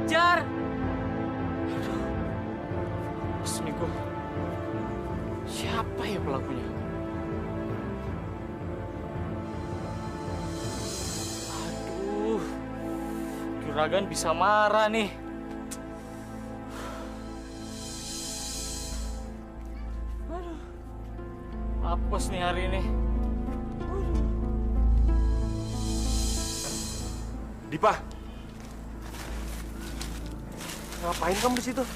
ajar. Aduh, terus nih gue. Siapa ya pelakunya? Aduh, Juragan bisa marah nih. Aduh, apes nih hari ini. Dipa, ngapain kamu di situ?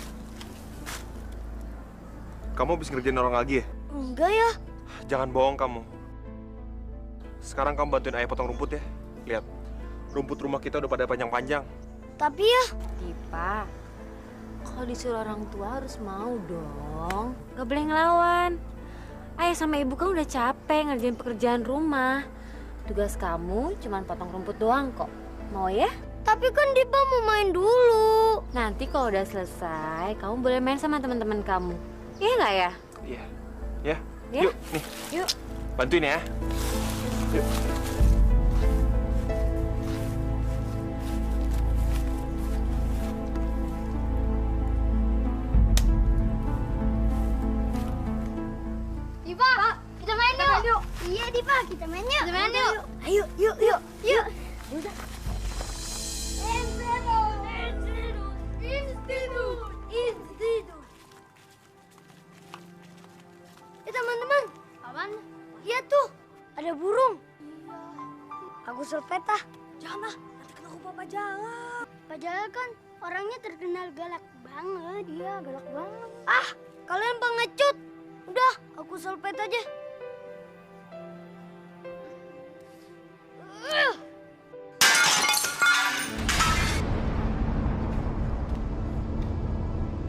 Kamu habis ngerjain orang lagi ya? Enggak ya. Jangan bohong kamu. Sekarang kamu bantuin ayah potong rumput ya. Lihat, rumput rumah kita udah pada panjang-panjang. Tapi ya. Dipa, kalau disuruh orang tua harus mau dong. Gak boleh ngelawan. Ayah sama ibu kan udah capek ngerjain pekerjaan rumah. Tugas kamu cuma potong rumput doang kok. Mau ya? Tapi kan Dipa mau main dulu. Nanti kalau udah selesai, kamu boleh main sama teman-teman kamu. Iya nggak ya? Iya. Ya. Ya? Yuk, nih. Yuk. Bantuin ya. Yuk. Dipa, kita main yuk. Iya Dipa, kita main yuk. Kita main yuk. Ayo, yuk, yuk, yuk. Udah. Teman-teman, apaan? Lihat tuh, ada burung. Aku Sulpeta. Jangan ah, nanti kena aku Pak Jala. Pak Jala kan orangnya terkenal galak banget, dia galak banget. Ah, kalian pengecut. Udah, aku Sulpeta aja.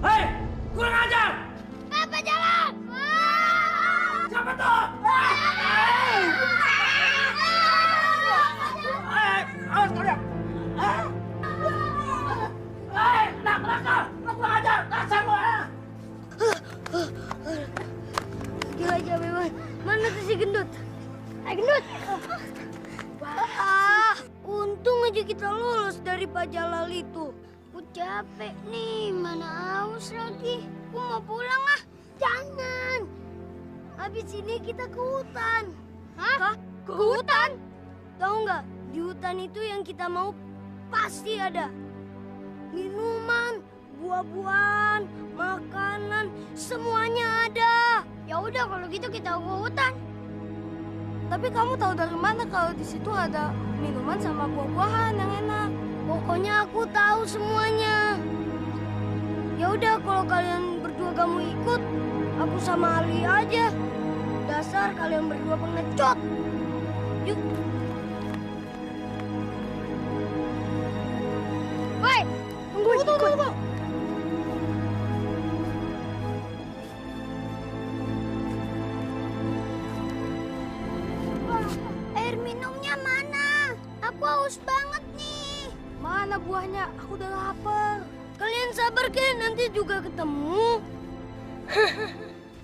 Hei, kurang ajar! Pak Jala! Siapa tuh? Awas kalian! Anak nakal! Lu kurang ajar! Dasar lu! Gila aja memang. Mana tuh si gendut? Gendut! Untung aja kita lolos dari Pak Jalal itu. Aku capek nih, mana haus lagi. Aku mau pulang ah. Jangan. Habis ini kita ke hutan. Hah? Ke hutan? Tahu nggak? Di hutan itu yang kita mau pasti ada minuman, buah-buahan, makanan, semuanya ada. Ya udah kalau gitu kita ke hutan. Tapi kamu tahu dari mana kalau di situ ada minuman sama buah-buahan yang enak? Pokoknya aku tahu semuanya. Ya udah kalau kalian berdua gak mau ikut, aku sama Ali aja. Dasar kalian berdua pengecut. Yuk. Woi, tunggu. Air minumnya mana? Aku haus banget nih. Mana buahnya? Aku udah lapar. Kalian sabar kan, nanti juga ketemu.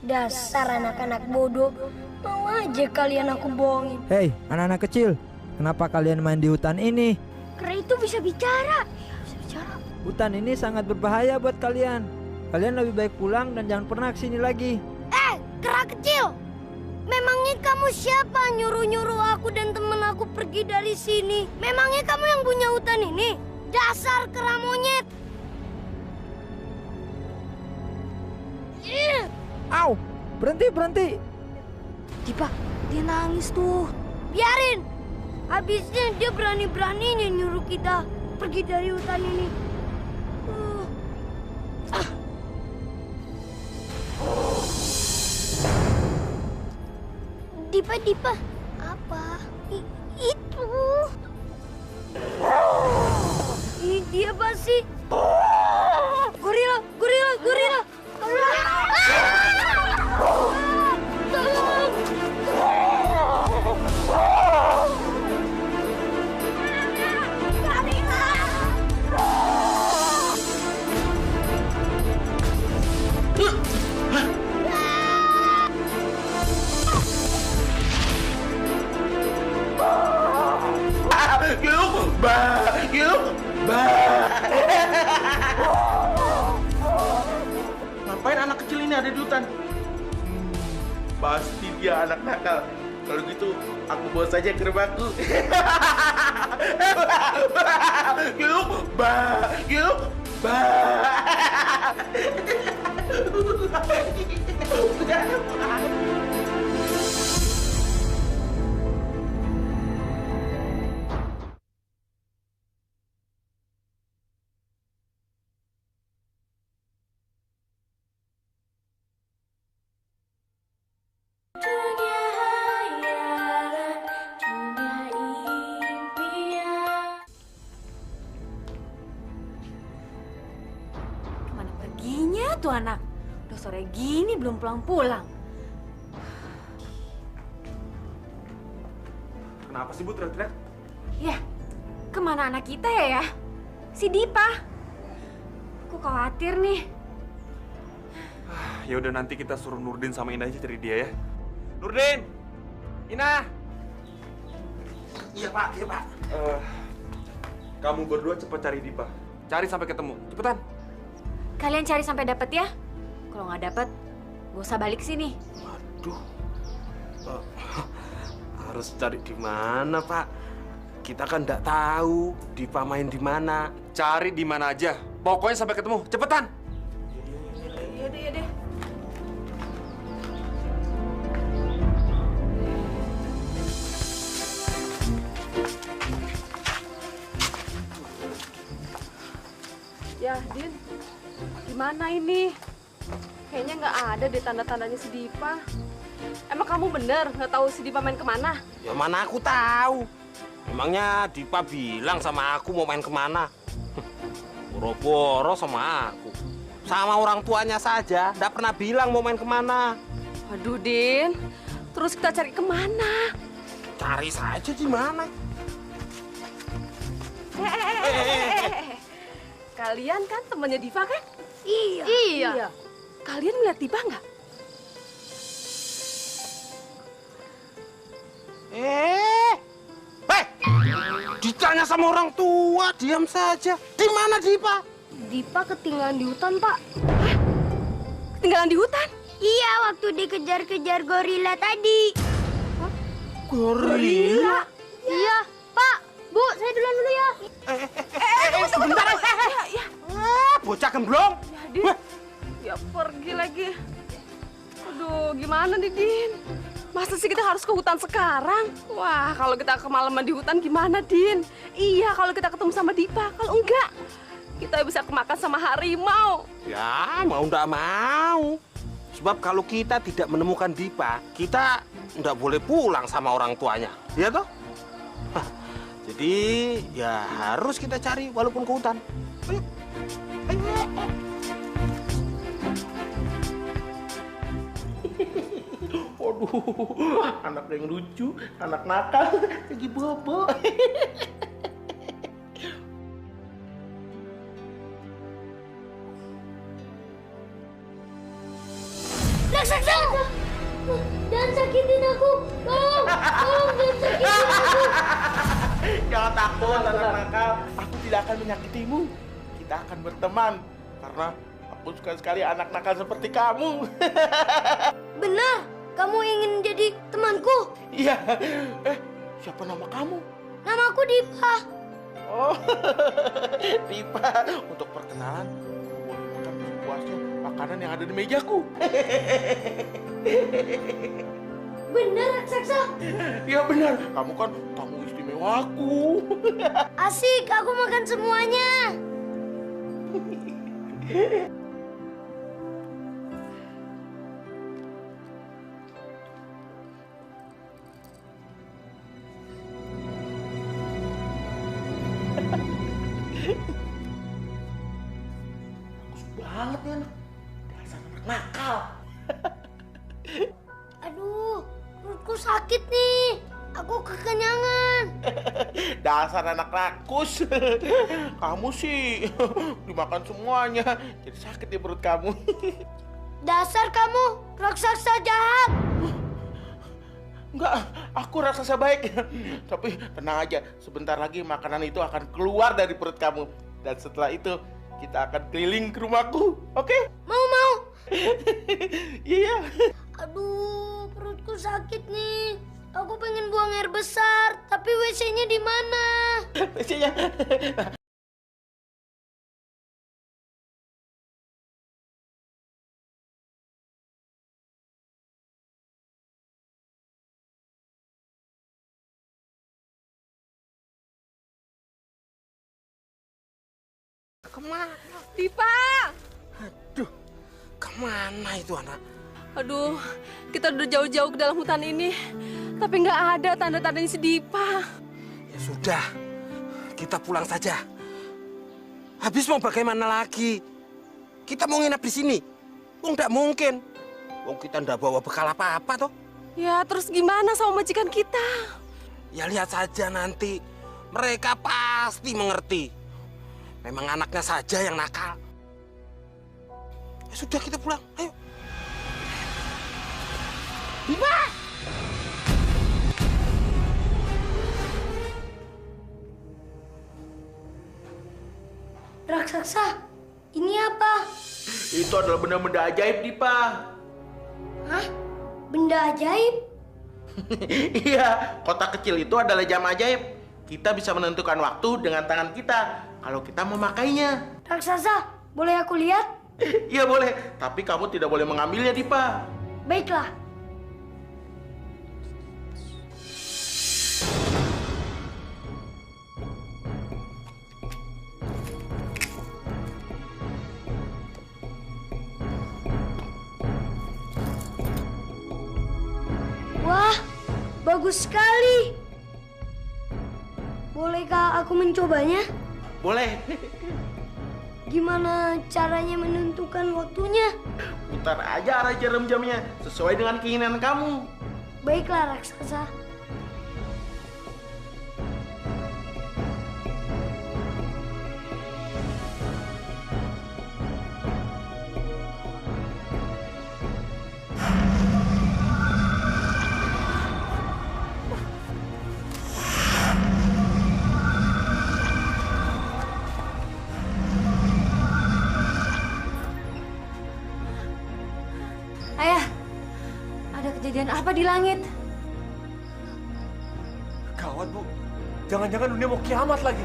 Dasar anak-anak bodoh. Mau aja kalian aku bohongin. Hei, anak-anak kecil, kenapa kalian main di hutan ini? Kera itu bisa bicara. Bisa bicara. Hutan ini sangat berbahaya buat kalian. Kalian lebih baik pulang dan jangan pernah kesini lagi. Kera kecil. Memangnya kamu siapa nyuruh-nyuruh aku dan temen aku pergi dari sini? Memangnya kamu yang punya hutan ini? Dasar kera monyet. Au, berhenti. Dipa, dia nangis tuh. Biarin. Habisnya dia berani-beraninya nyuruh kita pergi dari hutan ini. Dipa. Apa? Itu. Dia pasti. Gorila. Tolong. Giluk, bah. ada di hutan. Pasti dia anak nakal. Kalau gitu, aku bawa saja ke rumahku. Yuk, yuk, Kemana perginya tuh anak? Udah sore gini belum pulang-pulang. Kenapa sih Bu teriak-teriak? Ya, kemana anak kita ya? Si Dipa. Aku khawatir nih. Ya udah nanti kita suruh Nurdin sama Ina aja cari dia ya. Nurdin, Ina. Iya Pak, iya Pak. Kamu berdua cepat cari Dipa. Cari sampai ketemu. Cepetan. Kalian cari sampai dapet ya. Kalau nggak dapet, gak usah balik sini. Waduh, harus cari di mana Pak? Kita kan nggak tahu Dipa main di mana. Cari di mana aja. Pokoknya sampai ketemu. Cepetan. Iya deh, iya deh. Ya, Din, gimana ini? Kayaknya nggak ada deh tanda-tandanya si Dipa. Emang kamu bener nggak tahu si Dipa main kemana? Ya mana aku tahu. Emangnya Dipa bilang sama aku mau main kemana? Boro-boro sama aku. Sama orang tuanya saja, nggak pernah bilang mau main kemana. Waduh, Din. Terus kita cari kemana? Cari saja di mana. Kalian kan temannya Diva kan? Iya. Iya. Kalian ngeliat Diva nggak? Ditanya sama orang tua, diam saja. Di mana Dipa? Dipa ketinggalan di hutan, Pak. Ketinggalan di hutan? Iya, waktu dikejar-kejar gorila tadi. Gorila? Iya, Pak. Bu, saya duluan dulu ya. Sebentar. Ya. Bocah gemblong. Ya, Din. Ya pergi lagi. Aduh, gimana nih, Din? Masa sih kita harus ke hutan sekarang? Wah, kalau kita kemalaman di hutan gimana, Din? Iya, kalau kita ketemu sama Dipa. Kalau enggak, kita bisa kemakan sama harimau. Ya, mau ndak mau. Sebab kalau kita tidak menemukan Dipa, kita ndak boleh pulang sama orang tuanya. Iya toh? Hah, jadi, ya harus kita cari walaupun ke hutan. Ayo. Waduh, anak yang lucu, anak nakal, lagi bobo. Raksasa! Jangan sakitin aku! Tolong! Tolong, jangan sakitin aku! Jangan takut, anak nakal. Aku tidak akan menyakitimu. Kita akan berteman. Karena aku suka sekali anak nakal seperti kamu. Benar! Kamu ingin jadi temanku? Iya. Siapa nama kamu? Namaku Dipa. Oh, Dipa. Untuk perkenalan, boleh makan sepuasnya makanan yang ada di mejaku. Benar, raksasa. Iya benar. Kamu kan tamu istimewaku. Asik, aku makan semuanya. Bagus banget ya, dasar anak nakal. Aduh, perutku sakit nih. Aku kekenyangan. Dasar anak rakus. Kamu sih dimakan semuanya, jadi sakit di perut kamu. Dasar kamu, raksasa jahat. Enggak, aku raksasa baik. Tapi tenang aja, sebentar lagi makanan itu akan keluar dari perut kamu. Dan setelah itu, kita akan keliling ke rumahku, oke? Mau. Iya. Aduh, perutku sakit nih. Aku pengen buang air besar, tapi WC-nya di mana? WC-nya. Kemana? Dipa! Aduh, kemana itu anak? Aduh, kita udah jauh-jauh ke dalam hutan ini. Tapi nggak ada tanda-tandanya si Dipa. Ya sudah, kita pulang saja. Habis mau bagaimana lagi? Kita mau nginap di sini. Wong nggak mungkin. Wong kita nggak bawa bekal apa-apa toh. Ya, terus gimana sama majikan kita? Ya lihat saja nanti. Mereka pasti mengerti. Memang anaknya saja yang nakal. Ya sudah, kita pulang. Ayo. Dipa! Raksasa, ini apa? Itu adalah benda-benda ajaib, Dipa. Hah? Benda ajaib? Iya, kotak kecil itu adalah jam ajaib. Kita bisa menentukan waktu dengan tangan kita kalau kita memakainya. Raksasa, boleh aku lihat? Iya boleh, tapi kamu tidak boleh mengambilnya, Dipa. Baiklah. Wah, bagus sekali. Bolehkah aku mencobanya? Boleh. Gimana caranya menentukan waktunya? Putar aja arah jarum jamnya sesuai dengan keinginan kamu. Baiklah, raksasa. Ayah, ada kejadian apa di langit? Gawat, Bu. Jangan-jangan dunia mau kiamat lagi.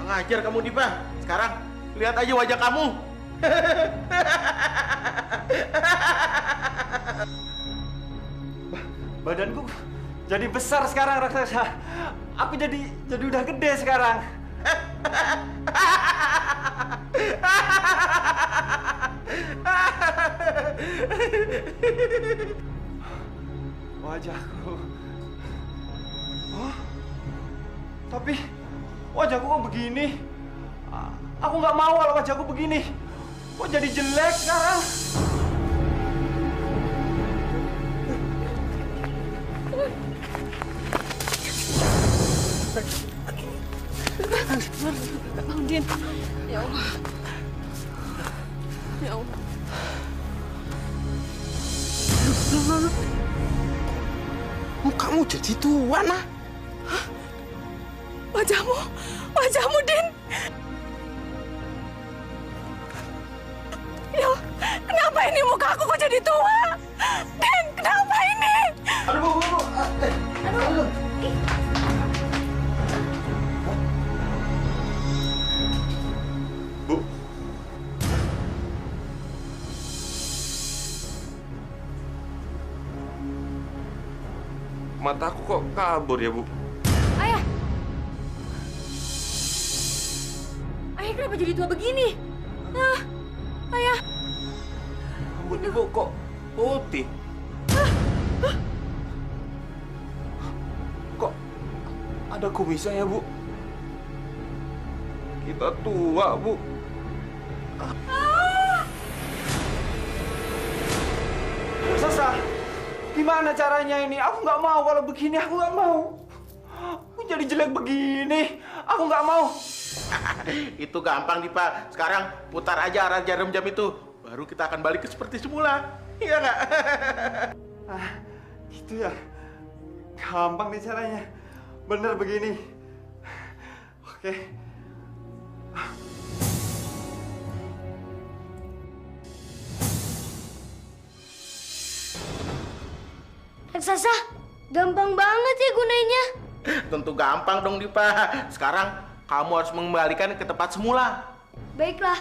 Ngajar kamu, Dipa. Sekarang lihat aja wajah kamu. Badanku jadi besar sekarang, raksasa. Aku jadi udah gede sekarang. Wajahku. Oh, tapi wajahku kok begini? Aku nggak mau kalau wajahku begini. Kok jadi jelek sekarang? Bang Din, ya Allah. Ya Allah. Mukamu jadi tua, nah. Wajahmu, Din. Ya, kenapa ini muka aku kok jadi tua? Din, kenapa ini? Aduh, Bu. Aduh. Bu. Mataku kok kabur ya, Bu? Ayah! Ayah kenapa jadi tua begini? Ah, ayah! Rambut Ibu kok putih? Kok ada kumisnya ya, Bu? Kita tua, Bu. Raksasa, gimana caranya ini? Aku nggak mau kalau begini, aku nggak mau. Aku jadi jelek begini, aku nggak mau. Itu gampang, Dipa. Sekarang putar aja arah jarum jam itu. Baru kita akan balik ke seperti semula. Iya nggak? Gitu ya. Gampang nih caranya. Bener begini. Oke. Raksasa, gampang banget ya gunanya. Tentu gampang dong Dipa. Sekarang kamu harus mengembalikan ke tempat semula. Baiklah.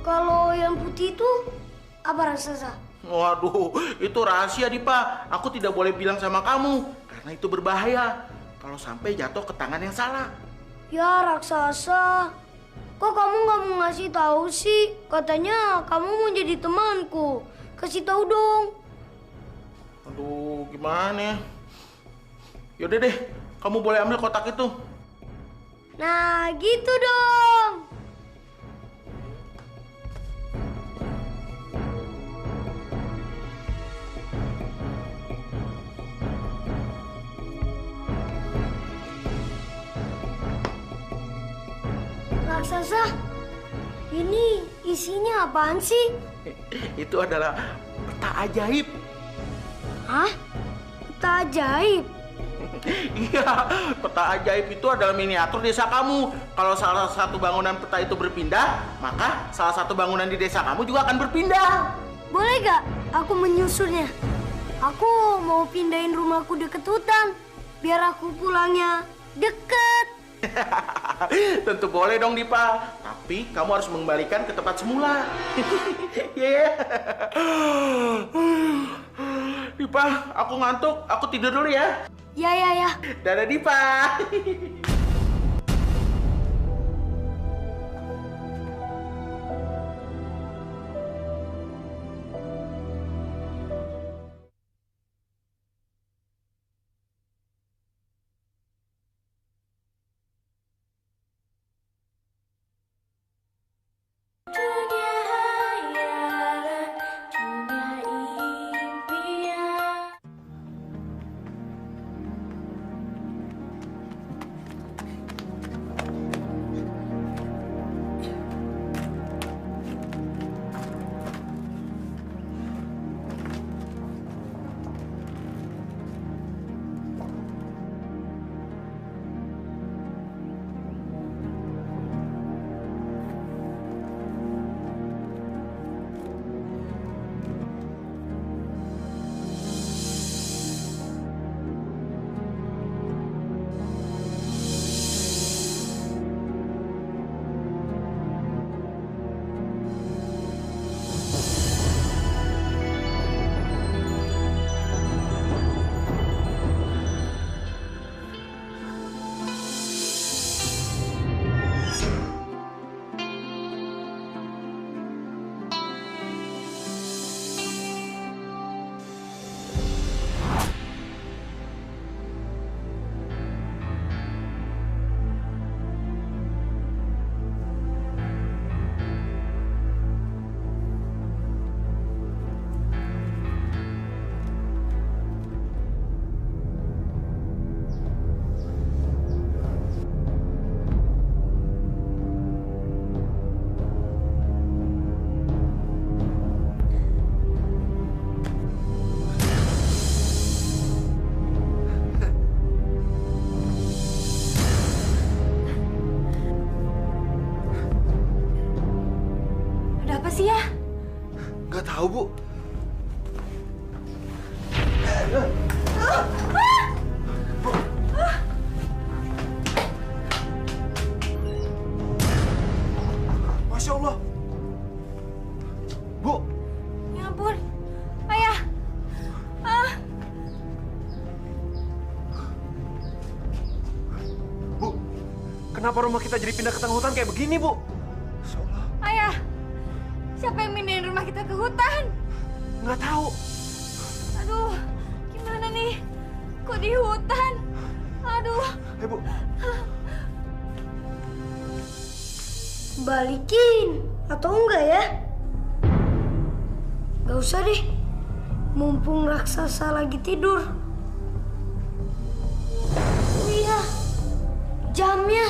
Kalau yang putih itu apa raksasa? Waduh, itu rahasia Dipa. Aku tidak boleh bilang sama kamu karena itu berbahaya kalau sampai jatuh ke tangan yang salah. Ya raksasa, kok kamu nggak mau ngasih tahu sih? Katanya kamu mau jadi temanku. Kasih tahu dong. Aduh, gimana ya? Yaudah deh, kamu boleh ambil kotak itu. Nah, gitu dong. Raksasa, ini isinya apaan sih? Itu adalah peta ajaib. Hah? Peta ajaib? Iya, peta ajaib itu adalah miniatur desa kamu. Kalau salah satu bangunan peta itu berpindah, maka salah satu bangunan di desa kamu juga akan berpindah. Boleh gak aku menyusulnya? Aku mau pindahin rumahku deket hutan, biar aku pulangnya deket. Tentu boleh dong Dipa, tapi kamu harus mengembalikan ke tempat semula. Yeah. Dipa, aku ngantuk, aku tidur dulu ya. Ya. Dadah Dipa. Nggak tahu, Bu. Masya Allah. Bu. Ya ampun. Ayah. Bu, kenapa rumah kita jadi pindah ke tengah hutan kayak begini, Bu? Masya Allah. Ayah. Siapa yang pindahin rumah kita ke hutan? Nggak tahu. Aduh, gimana nih? Kok di hutan? Aduh. Bu. Balikin atau enggak ya? Gak usah deh. Mumpung raksasa lagi tidur. jamnya.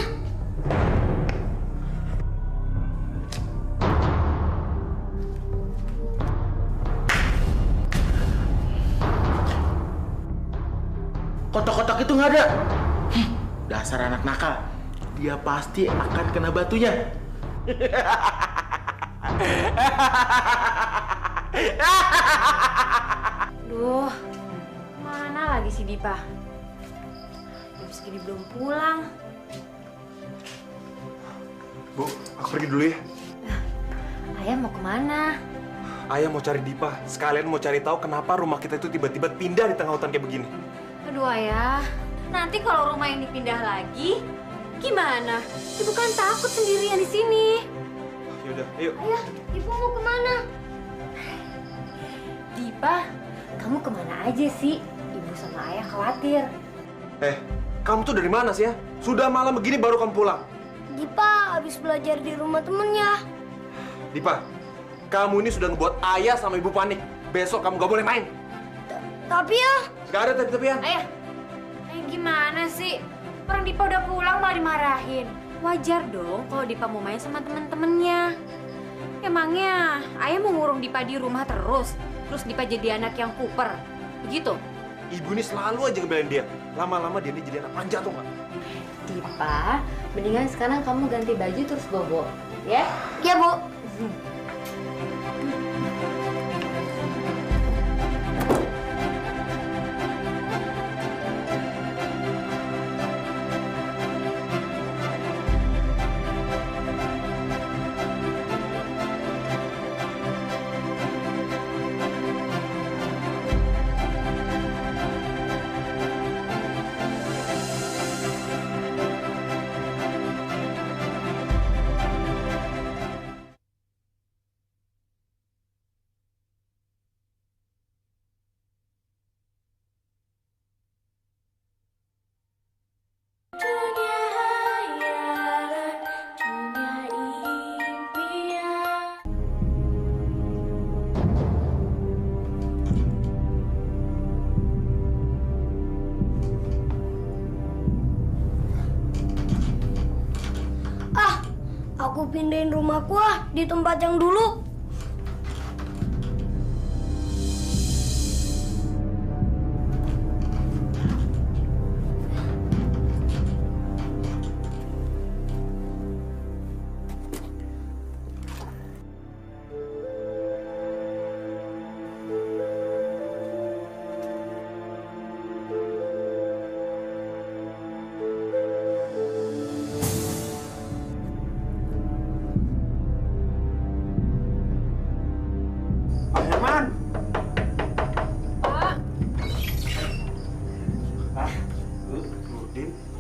Kotak-kotak itu nggak ada. Dasar anak nakal. Dia pasti akan kena batunya. Duh, mana lagi si Dipa? Jam segini belum pulang. Bu, aku pergi dulu ya. Ayah mau kemana? Ayah mau cari Dipa. Sekalian mau cari tahu kenapa rumah kita itu tiba-tiba pindah di tengah hutan kayak begini. Aduh ayah, nanti kalau rumah ini pindah lagi, gimana? Ibu kan takut sendirian di sini. Yaudah, ayo. Ayah, ibu mau kemana? Dipa, kamu kemana aja sih? Ibu sama ayah khawatir. Kamu tuh dari mana sih ya? Sudah malam begini baru kamu pulang. Dipa habis belajar di rumah temennya. Dipa, kamu ini sudah ngebuat ayah sama ibu panik. Besok kamu gak boleh main. Tapi ya, Gak ada tapi-tapian. Ayah gimana sih? Orang Dipa udah pulang malah dimarahin. Wajar dong kalau Dipa mau main sama temen-temennya. Emangnya ayah mau ngurung Dipa di rumah terus Dipa jadi anak yang kuper? Begitu? Ibu ini selalu aja ngebelain dia. Lama-lama dia ini jadi anak manja tuh nggak? Dipa, mendingan sekarang kamu ganti baju terus bobo, ya? ya Bu. Aku pindahin rumahku di tempat yang dulu.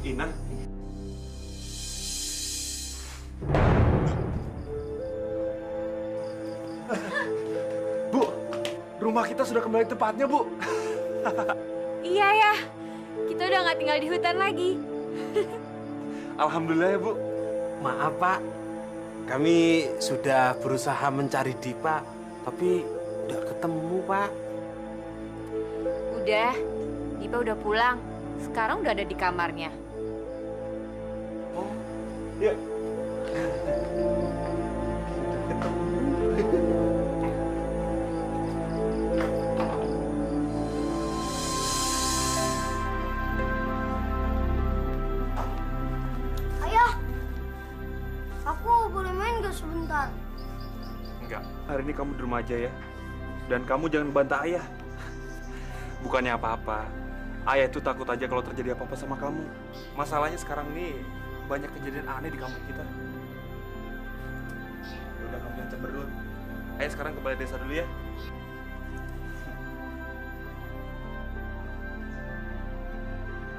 Ina. Bu, rumah kita sudah kembali tempatnya, Bu. Iya ya, kita udah nggak tinggal di hutan lagi. Alhamdulillah ya, Bu. Maaf, Pak. Kami sudah berusaha mencari Dipa, tapi nggak ketemu, Pak. Udah, Dipa udah pulang. Sekarang udah ada di kamarnya. Oh, ya. Ayah, aku boleh main gak sebentar? Enggak, hari ini kamu di rumah aja ya. Dan kamu jangan bantah ayah. Bukannya apa-apa. Ayah itu takut aja kalau terjadi apa-apa sama kamu. Masalahnya sekarang nih banyak kejadian aneh di kampung kita. Udah kamu jangan cemberut. Ayah sekarang ke balai desa dulu ya.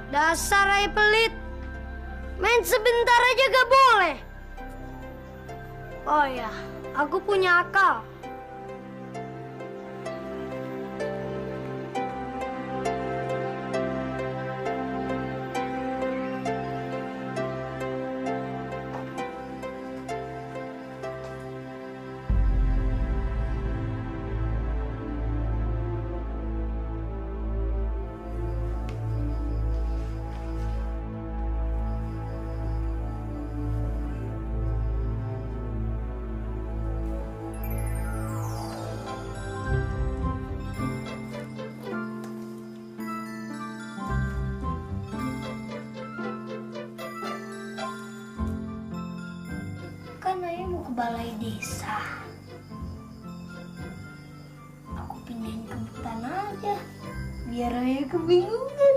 Dasar ayah pelit. Main sebentar aja gak boleh. Oh ya, aku punya akal. balai desa. Aku pindahin ke hutan aja, biar Ayah kebingungan.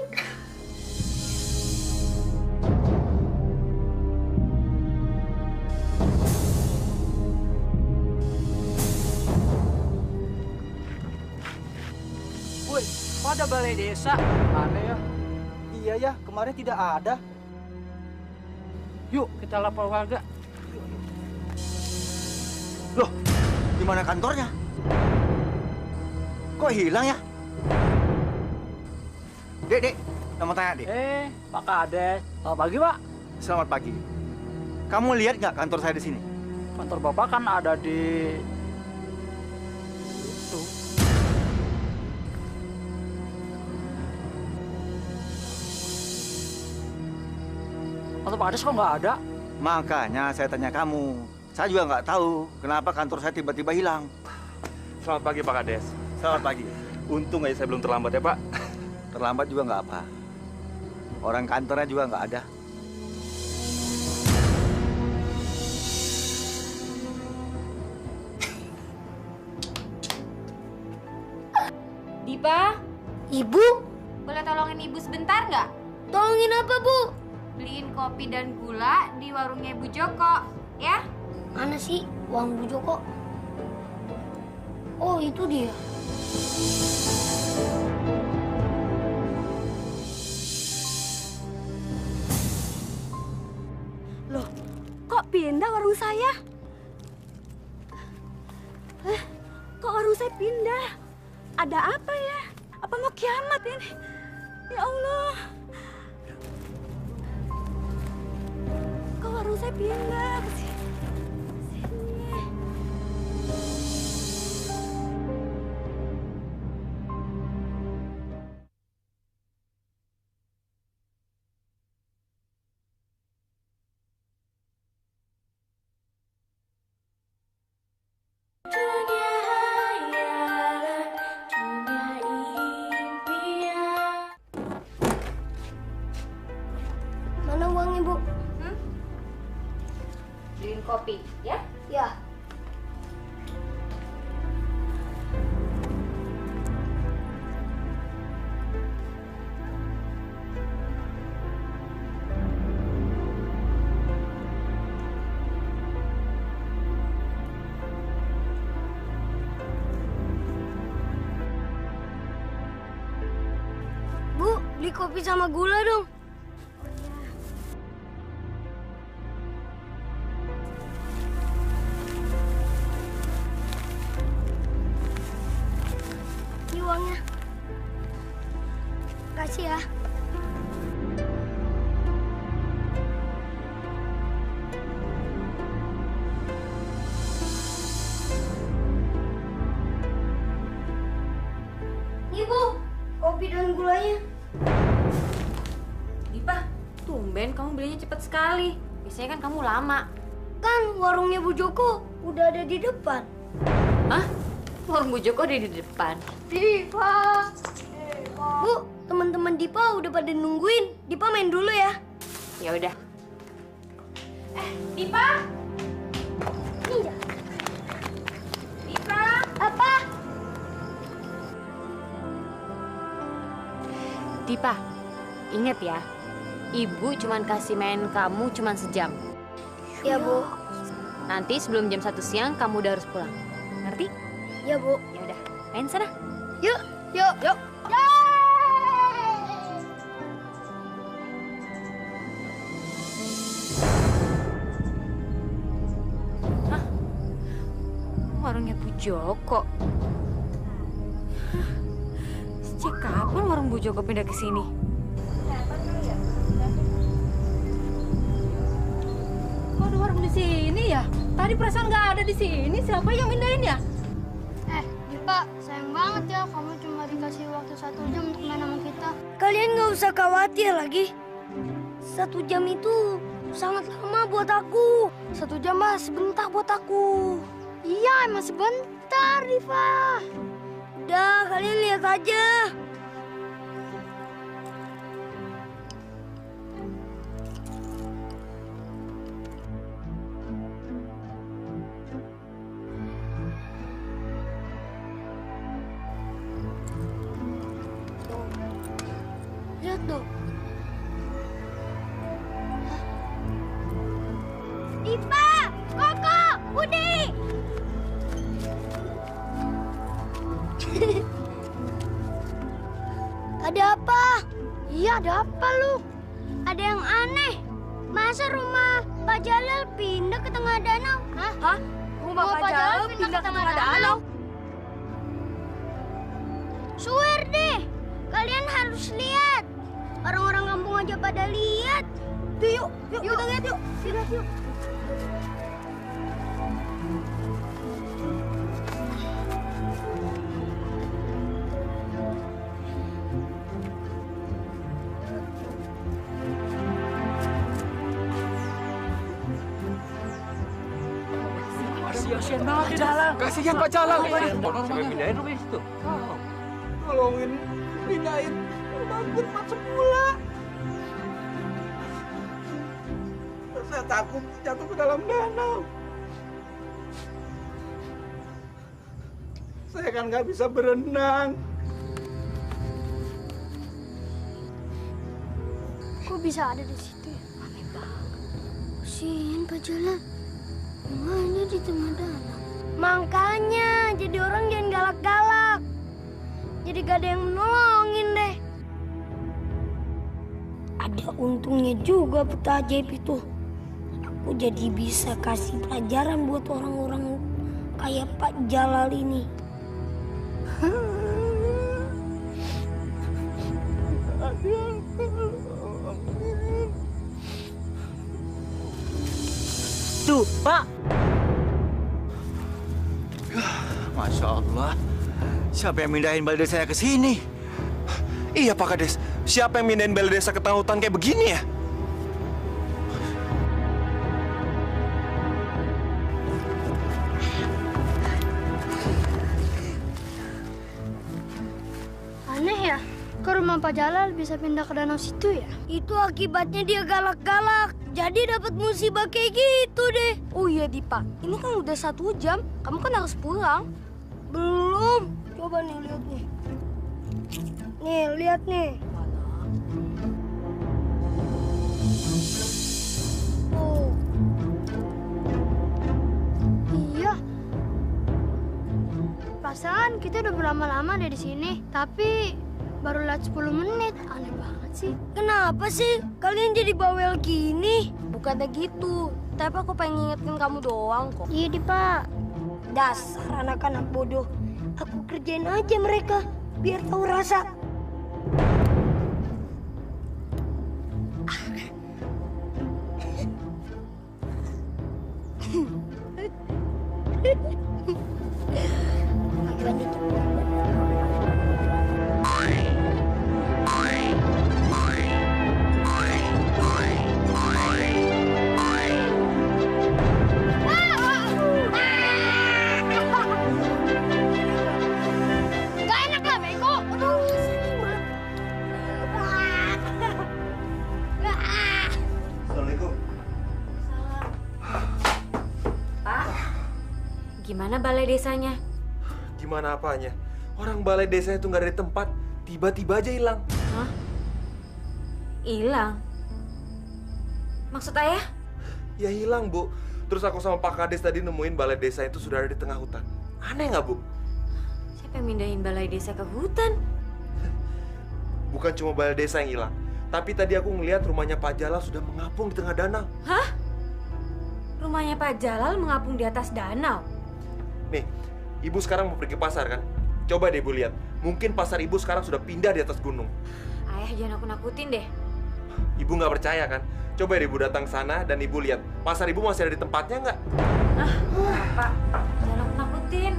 Woi, kok ada balai desa? Aneh ya. Iya ya, kemarin tidak ada. Yuk, kita lapor warga. Loh, di mana kantornya? Kok hilang ya? Dek, nama tanya dek. Pak Kades. Selamat pagi, Pak. Selamat pagi. Kamu lihat nggak kantor saya di sini? Kantor Bapak kan ada di itu. Kantor Pak Kades kok nggak ada? Makanya saya tanya kamu. Saya juga nggak tahu kenapa kantor saya tiba-tiba hilang. Selamat pagi Pak Kades. Selamat pagi. Untung aja saya belum terlambat ya Pak. Terlambat juga nggak apa. Orang kantornya juga nggak ada. Dipa, Ibu, boleh tolongin ibu sebentar nggak? tolongin apa, Bu? Beliin kopi dan gula di warungnya Bu Joko, ya? Mana sih uang Bu Joko? Oh, itu dia. Loh, kok pindah warung saya? Kok warung saya pindah? Ada apa ya? Apa mau kiamat ini? Ya Allah. Kok warung saya pindah ke sini? Mana uangnya, Bu? Beliin kopi, ya? Ya. Bu, beli kopi sama gula dong. Ini uangnya. Kasih ya. Nih, Bu, kopi dan gulanya. Dipa, tumben kamu belinya cepet sekali. Biasanya kan kamu lama. Kan warungnya Bu Joko udah ada di depan. Hah? Warung Bu Joko ada di depan. Dipa. Bu, teman-teman Dipa udah pada nungguin. Dipa main dulu ya. Ya udah. Dipa, Iya. Dipa. Apa? Dipa, inget ya. Ibu cuman kasih main kamu cuman sejam. Ya, Bu. Nanti sebelum jam 1 siang kamu udah harus pulang. Ngerti? Ya, Bu. Ya udah, main sana. Yuk, yuk, yuk. Warungnya Bu Joko. Sejak kapan warung Bu Joko pindah ke sini? Kok ada warung di sini ya? Tadi perasaan nggak ada di sini. Siapa yang mindahin ya? Dipa, sayang banget ya kamu cuma dikasih waktu 1 jam untuk main sama kita. Kalian nggak usah khawatir lagi. 1 jam itu sangat lama buat aku. 1 jam mah sebentar buat aku. Iya, emang sebentar, Diva. Udah, kalian lihat aja. lihat dong. Dipa, Koko, Budi. Ada apa? Iya, ada apa lu? Ada yang aneh. Masa rumah Pak Jalal pindah ke tengah danau? Hah? Rumah Pak Jalal pindah ke tengah danau? Swear deh, kalian harus lihat. Orang-orang kampung aja pada lihat. Yuk, kita lihat yuk. Lihat yuk. Kasihan banget di dalam. Kasihan Pak Jalal. Sampai pindahin rumah situ. Tolongin, pindahin rumah gue tempat semula. Saya takut jatuh ke dalam danau. Saya kan nggak bisa berenang. Kok bisa ada di situ ya? Aneh banget. Kasihan Pak Jalal. Rumahnya di tengah danau. Makanya jadi orang jangan galak-galak. Jadi gak ada yang menolongin deh. Ada untungnya juga peta ajaib itu. Aku jadi bisa kasih pelajaran buat orang-orang kayak Pak Jalal ini. Tuh, Pak. Masya Allah. Siapa yang mindahin balai desanya ke sini? Iya Pak Kades, siapa yang mindahin balai desa ke tengah hutan kayak begini ya? Aneh ya, ke rumah Pak Jalal bisa pindah ke danau situ ya? Itu akibatnya dia galak-galak. Jadi dapat musibah kayak gitu deh. Oh iya Dipa, ini kan udah 1 jam. Kamu kan harus pulang. Belum. Coba nih lihat nih. Nih, lihat nih. Tuh. Iya. Perasaan kita udah berlama-lama deh di sini, tapi baru lewat 10 menit. Aneh banget sih. Kenapa sih kalian jadi bawel gini? Bukannya gitu, tapi aku pengen ngingetin kamu doang kok. Iya, Pak. Dasar anak-anak bodoh. Aku kerjain aja mereka biar tahu rasa. Gak enak lah, bego. Assalamualaikum. Gimana balai desanya? Gimana apanya? Orang balai desanya tuh nggak ada di tempat, tiba-tiba aja hilang. Hah? Hilang? Maksud ayah? Ya hilang Bu. Terus aku sama Pak Kades tadi nemuin balai desa itu sudah ada di tengah hutan. Aneh nggak Bu? Siapa yang mindahin balai desa ke hutan? Bukan cuma balai desa yang hilang, tapi tadi aku ngelihat rumahnya Pak Jalal sudah mengapung di tengah danau. Hah? Rumahnya Pak Jalal mengapung di atas danau? Nih, Ibu sekarang mau pergi pasar kan? Coba deh Ibu lihat. Mungkin pasar Ibu sekarang sudah pindah di atas gunung. Ayah jangan aku nakutin deh. Ibu nggak percaya kan? Coba deh Ibu datang sana dan Ibu lihat. Pasar Ibu masih ada di tempatnya nggak? Pak, jangan aku nakutin.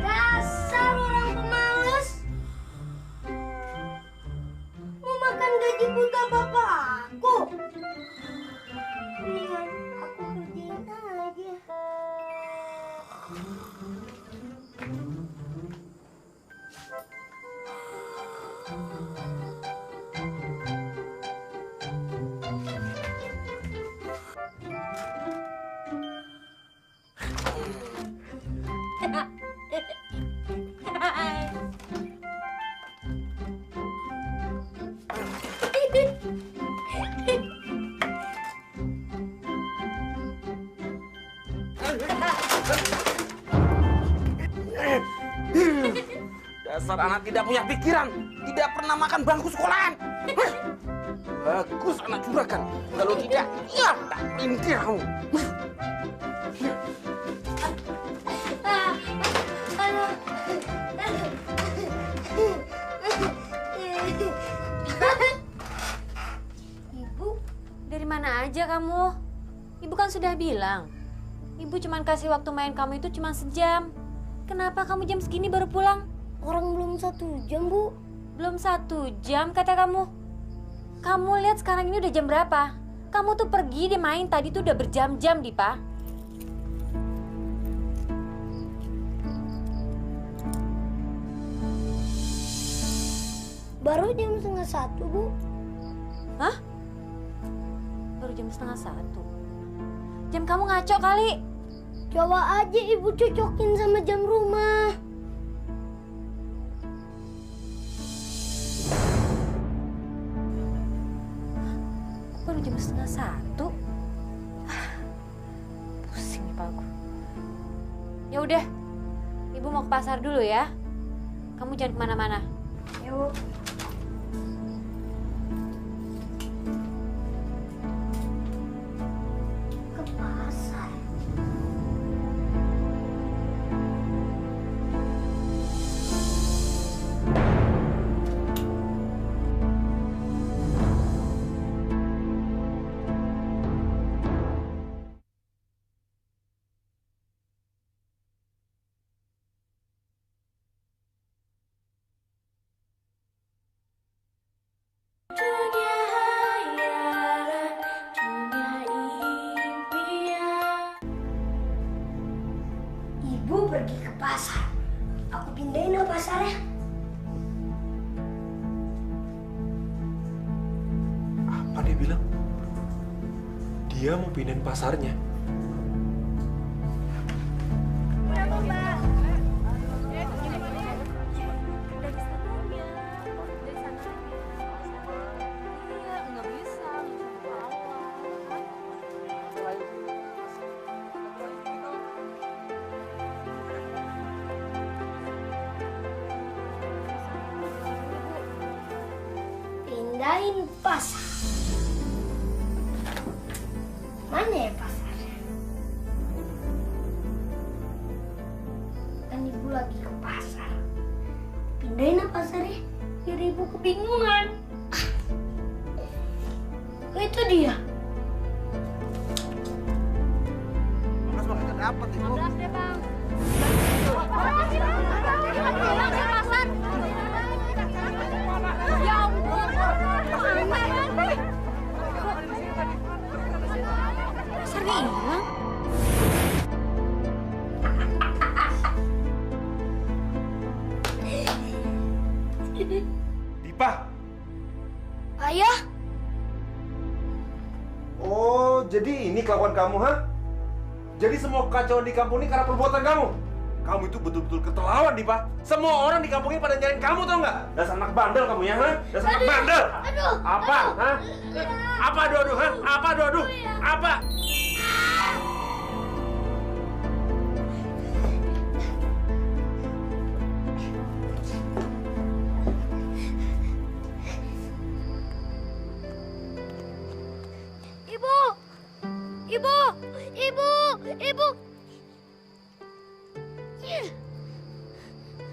Dasar orang pemalas. Mau makan gaji buta bapak aku. Mendingan aku kerjain aja. Dasar anak tidak punya pikiran, tidak pernah makan bangku sekolahan. Bagus anak juragan. Kalau tidak, ya tak minggir kamu. Ibu, Dari mana aja kamu? Ibu kan sudah bilang. Ibu cuma kasih waktu main kamu itu cuma sejam. Kenapa kamu jam segini baru pulang? orang belum 1 jam, Bu. Belum 1 jam kata kamu. Kamu lihat sekarang ini udah jam berapa? Kamu tuh pergi dia main tadi tuh udah berjam-jam, Dipa. Baru jam 1:30, Bu. Hah? Baru jam 1:30. Jam kamu ngaco kali. Coba aja Ibu cocokin sama jam rumah. Baru jam 1:30. Pusing nih kepalaku. Ya udah, Ibu mau ke pasar dulu ya. Kamu jangan kemana-mana. Yuk. Ke pasar. Ibu pergi ke pasar. Aku pindahin ke pasarnya. Apa dia bilang? Dia mau pindahin pasarnya. Pindahin pasar. Mana ya pasarnya? Kan Ibu lagi ke pasar. Pindahin apa pasarnya? Biar Ibu kebingungan. Oh, itu dia. Makan dapat Ibu. deh, Bang. Ya ampun. Pasarnya hilang. Dipa! Ayah, Oh, jadi ini kelakuan kamu, ha? Jadi semua kekacauan di kampung ini karena perbuatan kamu? Kamu itu betul-betul keterlaluan, Dipa. Semua orang di kampung ini pada nyariin kamu, tau nggak? Dasar anak bandel kamu ya, ha? Dasar anak bandel! aduh, Apa, ha? Apa aduh-aduh, ha? Apa aduh-aduh? Apa? Ibu, Ibu, Ibu, Ibu.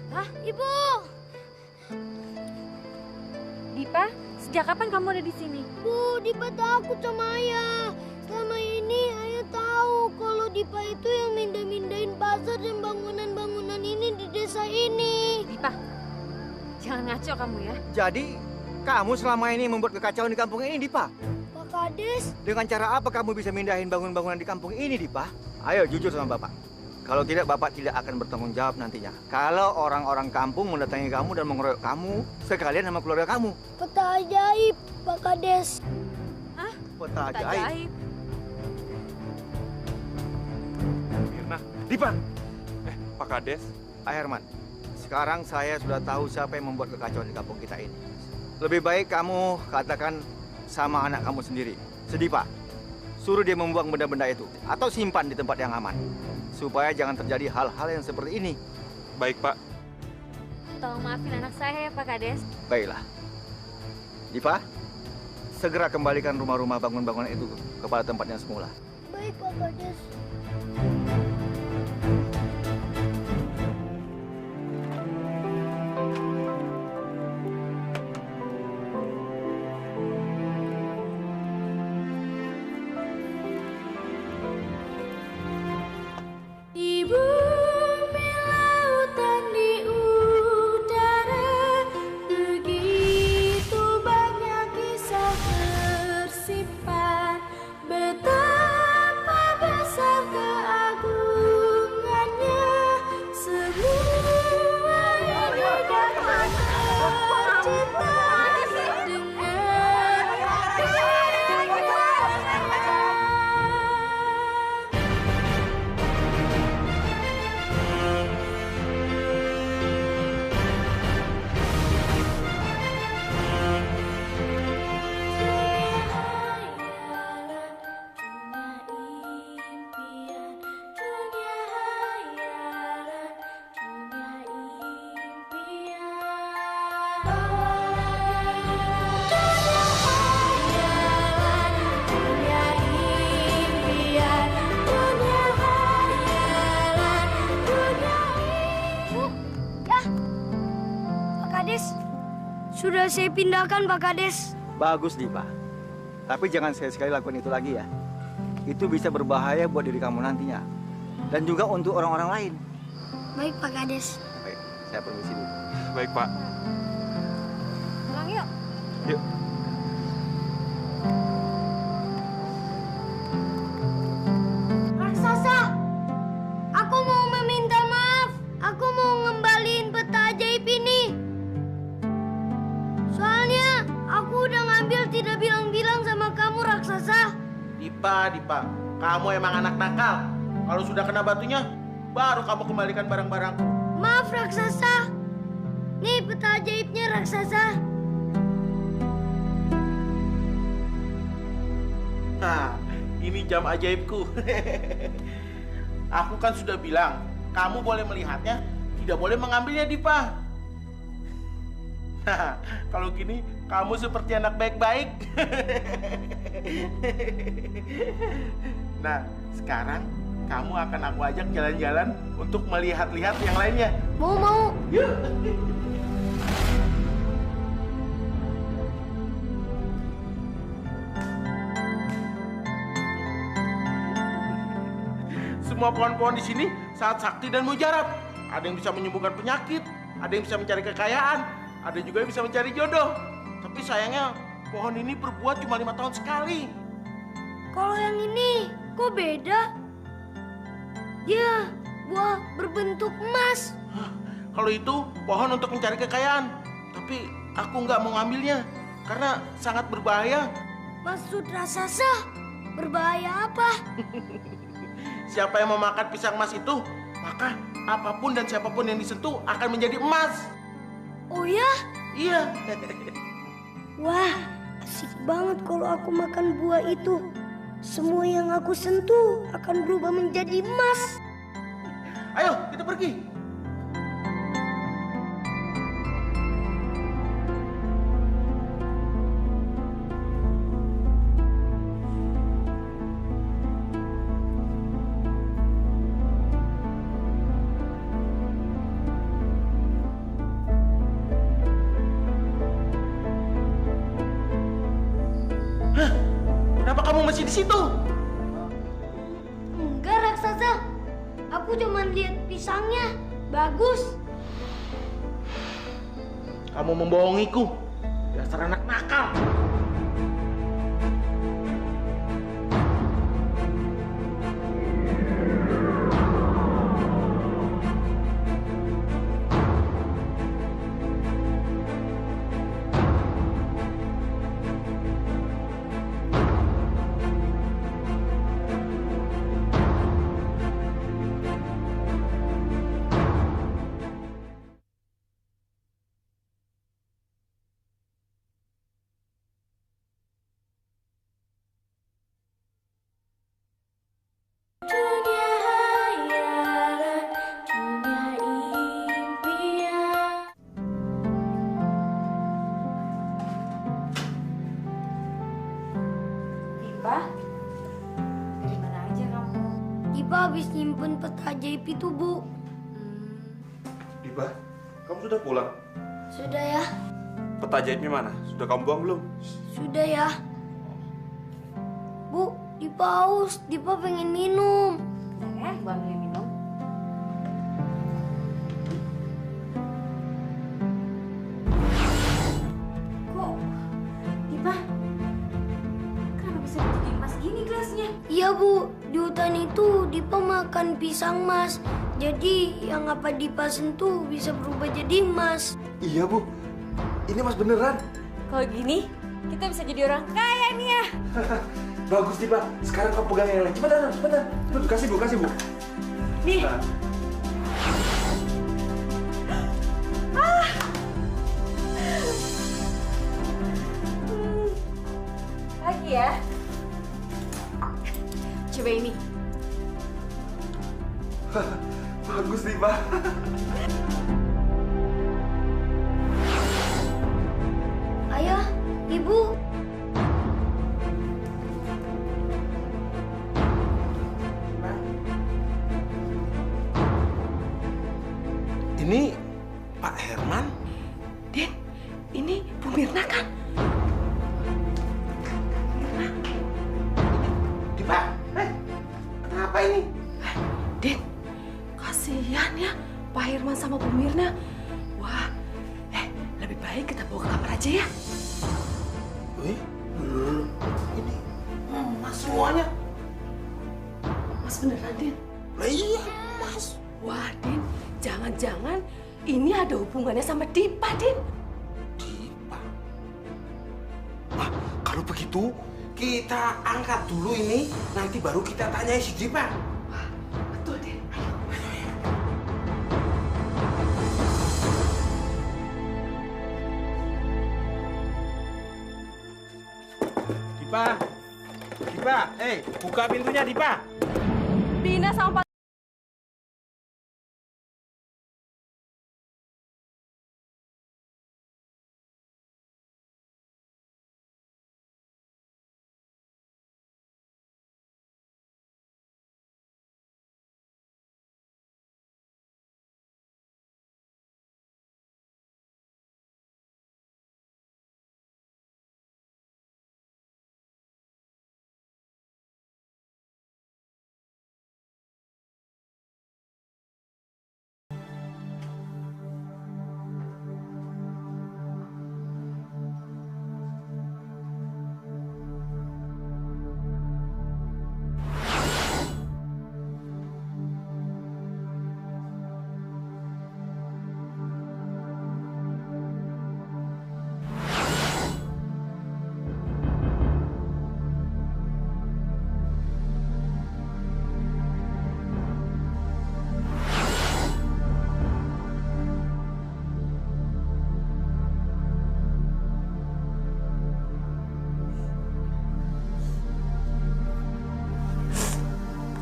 Hah? Ibu. Dipa, sejak kapan kamu ada di sini? Bu, Dipa takut sama Ayah. Selama ini Ayah tahu kalau Dipa itu yang mindah-mindahin pasar dan bangunan-bangunan ini di desa ini. Dipa, jangan ngaco kamu ya. Jadi, kamu selama ini membuat kekacauan di kampung ini, Dipa? Pak Kades, Dengan cara apa kamu bisa mindahin bangunan-bangunan di kampung ini, Dipa? Ayo jujur sama Bapak. Kalau tidak, Bapak tidak akan bertanggung jawab nantinya. Kalau orang-orang kampung mendatangi kamu dan mengeroyok kamu, sekalian sama keluarga kamu. peta ajaib, Pak Kades. Hah? Peta Tak ajaib. ajaib. Mirna, Dipa! Pak Kades, Pak Herman, sekarang saya sudah tahu siapa yang membuat kekacauan di kampung kita ini. Lebih baik kamu katakan sama anak kamu sendiri. Sedih, Pak. Suruh dia membuang benda-benda itu atau simpan di tempat yang aman. supaya jangan terjadi hal-hal yang seperti ini. Baik, Pak. Tolong maafin anak saya ya Pak Kades. Baiklah. Diva, segera kembalikan rumah-rumah bangunan-bangunan itu kepada tempatnya semula. Baik, Pak Kades. Di bumi, lautan, di udara, begitu banyak kisah tersimpan. Betapa besar keagungannya, semua ini dapat tercipta dengan Pak Kades, sudah saya pindahkan Pak Kades. Bagus, Diva. Tapi jangan sekali-sekali lakukan itu lagi ya. Itu bisa berbahaya buat diri kamu nantinya. Dan juga untuk orang-orang lain. Baik Pak Kades. Baik, saya permisi dulu. Baik, Pak. Pulang yuk. Yuk. Raksasa, aku mau meminta maaf. Aku mau ngembaliin peta ajaib ini. Soalnya aku udah ngambil tidak bilang-bilang sama kamu, raksasa. Dipa, kamu emang anak nakal. Kalau sudah kena batunya, baru kamu kembalikan barang-barangku. Maaf, raksasa. Nih peta ajaibnya, raksasa. Nah, ini jam ajaibku. Aku kan sudah bilang, kamu boleh melihatnya, tidak boleh mengambilnya, Dipa. Nah, kalau gini, kamu seperti anak baik-baik. Nah, sekarang kamu akan aku ajak jalan-jalan untuk melihat-lihat yang lainnya. Mau. Yuk. Semua pohon-pohon di sini sangat sakti dan mujarab. Ada yang bisa menyembuhkan penyakit, ada yang bisa mencari kekayaan, ada juga yang bisa mencari jodoh. Tapi sayangnya pohon ini berbuah cuma 5 tahun sekali. Kalau yang ini, kok beda? Dia buah berbentuk emas. Kalau itu pohon untuk mencari kekayaan. Tapi aku nggak mau ngambilnya karena sangat berbahaya. Maksud raksasa, berbahaya apa? Siapa yang memakan pisang emas itu, maka apapun dan siapapun yang disentuh akan menjadi emas. Oh ya? Iya. Wah, asik banget kalau aku makan buah itu. Semua yang aku sentuh akan berubah menjadi emas. Ayo, kita pergi. Hah? Kenapa kamu masih di situ? Enggak, raksasa. Aku cuma lihat pisangnya. Bagus. Kamu membohongiku. Dasar anak nakal. Dipa habis nyimpen peta ajaib itu, Bu. Dipa, kamu sudah pulang? Sudah ya? Peta ajaibnya mana? Sudah kamu buang belum? Sudah ya. Bu, Dipa haus. Dipa pengen minum. Ya, gua ambil minum. Kok, Dipa? Kenapa bisa jadi emas gini gelasnya? Iya, Bu. Di hutan itu Dipa makan pisang mas. Jadi yang apa Dipa sentuh bisa berubah jadi emas. Iya, Bu. Ini mas beneran. Kalau gini, kita bisa jadi orang kaya nih ya. Bagus, Dipa. Sekarang kamu pegang yang lain. Cepetan, cepetan. Tuh, kasih, Bu, kasih, Bu. Nih. Nah. Lagi ya. Coba ini. Bagus, Dipa. Ayah, Ibu. Ini Pak Herman? Din, ini Bu Mirna kan? Dipa, kenapa ini? Din, kasihan ya Pak Herman sama Bu Mirna. Wah, lebih baik kita bawa ke kamar aja ya. Wih, ini emas semuanya. Mas beneran, Din? Lah iya, emas. Wah, Din, jangan-jangan ini ada hubungannya sama Dipa, Din. Dipa. Nah, kalau begitu kita angkat dulu ini, nanti baru kita tanyai si Dipa. Betul, Din. Ayo. Dipa, Dipa, buka pintunya Dipa. Bina sama Pak.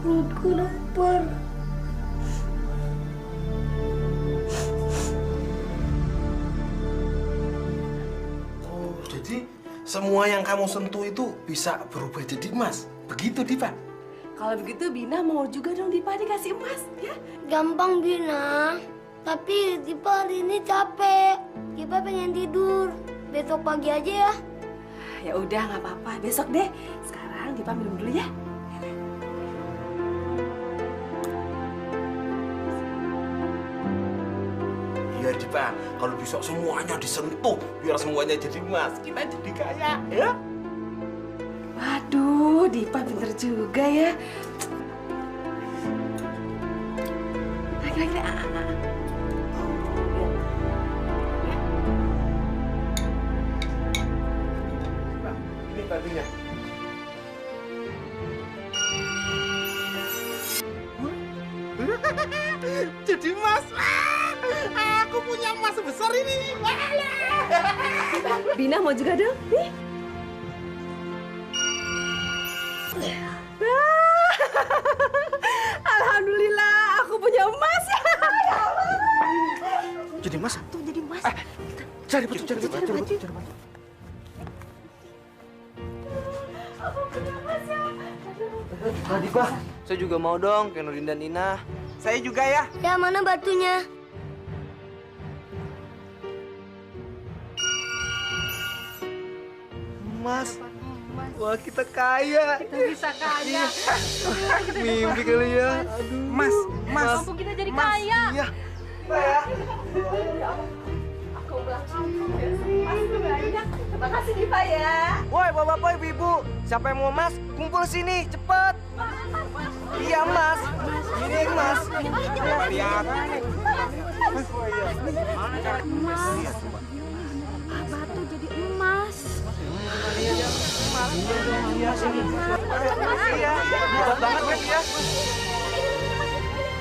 Perutku lapar. Oh, jadi semua yang kamu sentuh itu bisa berubah jadi emas. Begitu, Dipa? Kalau begitu Bina mau juga dong Dipa dikasih emas, ya? Gampang, Bina. Tapi Dipa hari ini capek. Dipa pengen tidur. Besok pagi aja ya. Ya udah, nggak apa-apa. Besok deh. Sekarang Dipa minum dulu ya. Iya, Dipa. Kalau besok semuanya disentuh, biar semuanya jadi emas. Kita jadi kaya, ya? Waduh, Dipa pinter juga ya. Lagi-lagi. Ini tadinya. Jadi emas. Aku punya emas sebesar ini. Bina mau juga dong? Nih. Alhamdulillah, aku punya emas. Jadi emas? Tuh jadi emas. Cari batu, cari batu, cari batu, cari batu. Aku punya emas ya. Dipa, Saya juga mau dong, kayak Nurdin dan Ina. Saya juga ya. Ya, mana batunya? Mas, wah kita kaya. Kita bisa kaya. Mimpi kali ya. Aduh. Mas. Kampung kita jadi kaya. Iya. Aku belakang. Mas banyak. Terima kasih Diva ya. Woi, bapak-bapak, ibu-ibu, siapa yang mau emas, kumpul sini, cepet. Iya, Mas. Ini emas. Lihat. Batu jadi emas. Iya, hebat banget kan dia.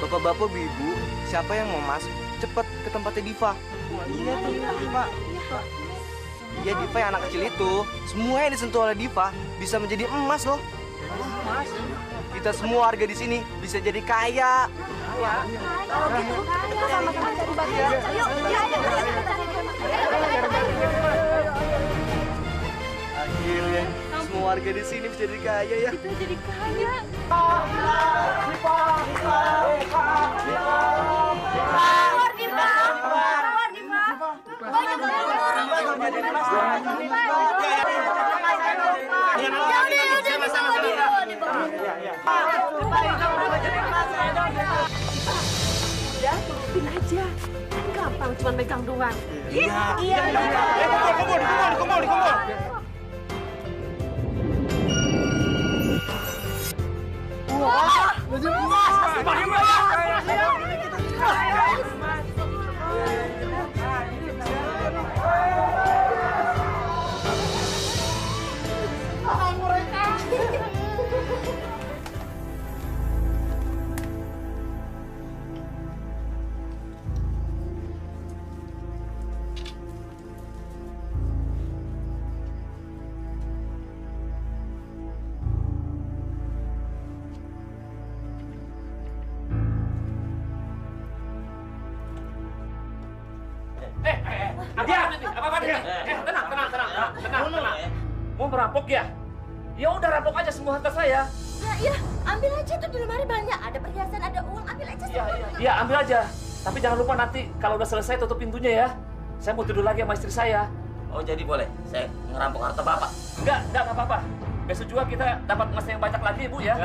Bapak-bapak, ibu, siapa yang mau emas, cepet ke tempatnya Diva. Iya tuh, Diva. Iya, Diva yang anak kecil itu. Semua yang disentuh oleh Diva bisa menjadi emas loh. Emas? Kita semua warga di sini bisa jadi kaya. Kalau gitu, kita sama-sama cari batu. Yuk, Akhirnya semua warga di sini bisa jadi kaya ya. Kita jadi kaya. Ya, tungguin aja. Gampang cuma megang doang. Iya. Kumpul. Wah, jadi emas. Apa-apa dia? Tenang. Mau merampok ya? Ya udah rampok aja semua harta saya. Ya, ambil aja tuh di lemari banyak. Ada perhiasan, ada uang, ambil aja semua. Iya, ambil aja. Tapi jangan lupa nanti kalau udah selesai tutup pintunya ya. Saya mau tidur lagi sama istri saya. Oh jadi boleh, saya ngerampok harta bapak. Enggak apa-apa. Besok juga kita dapat emas yang banyak lagi, Bu ya.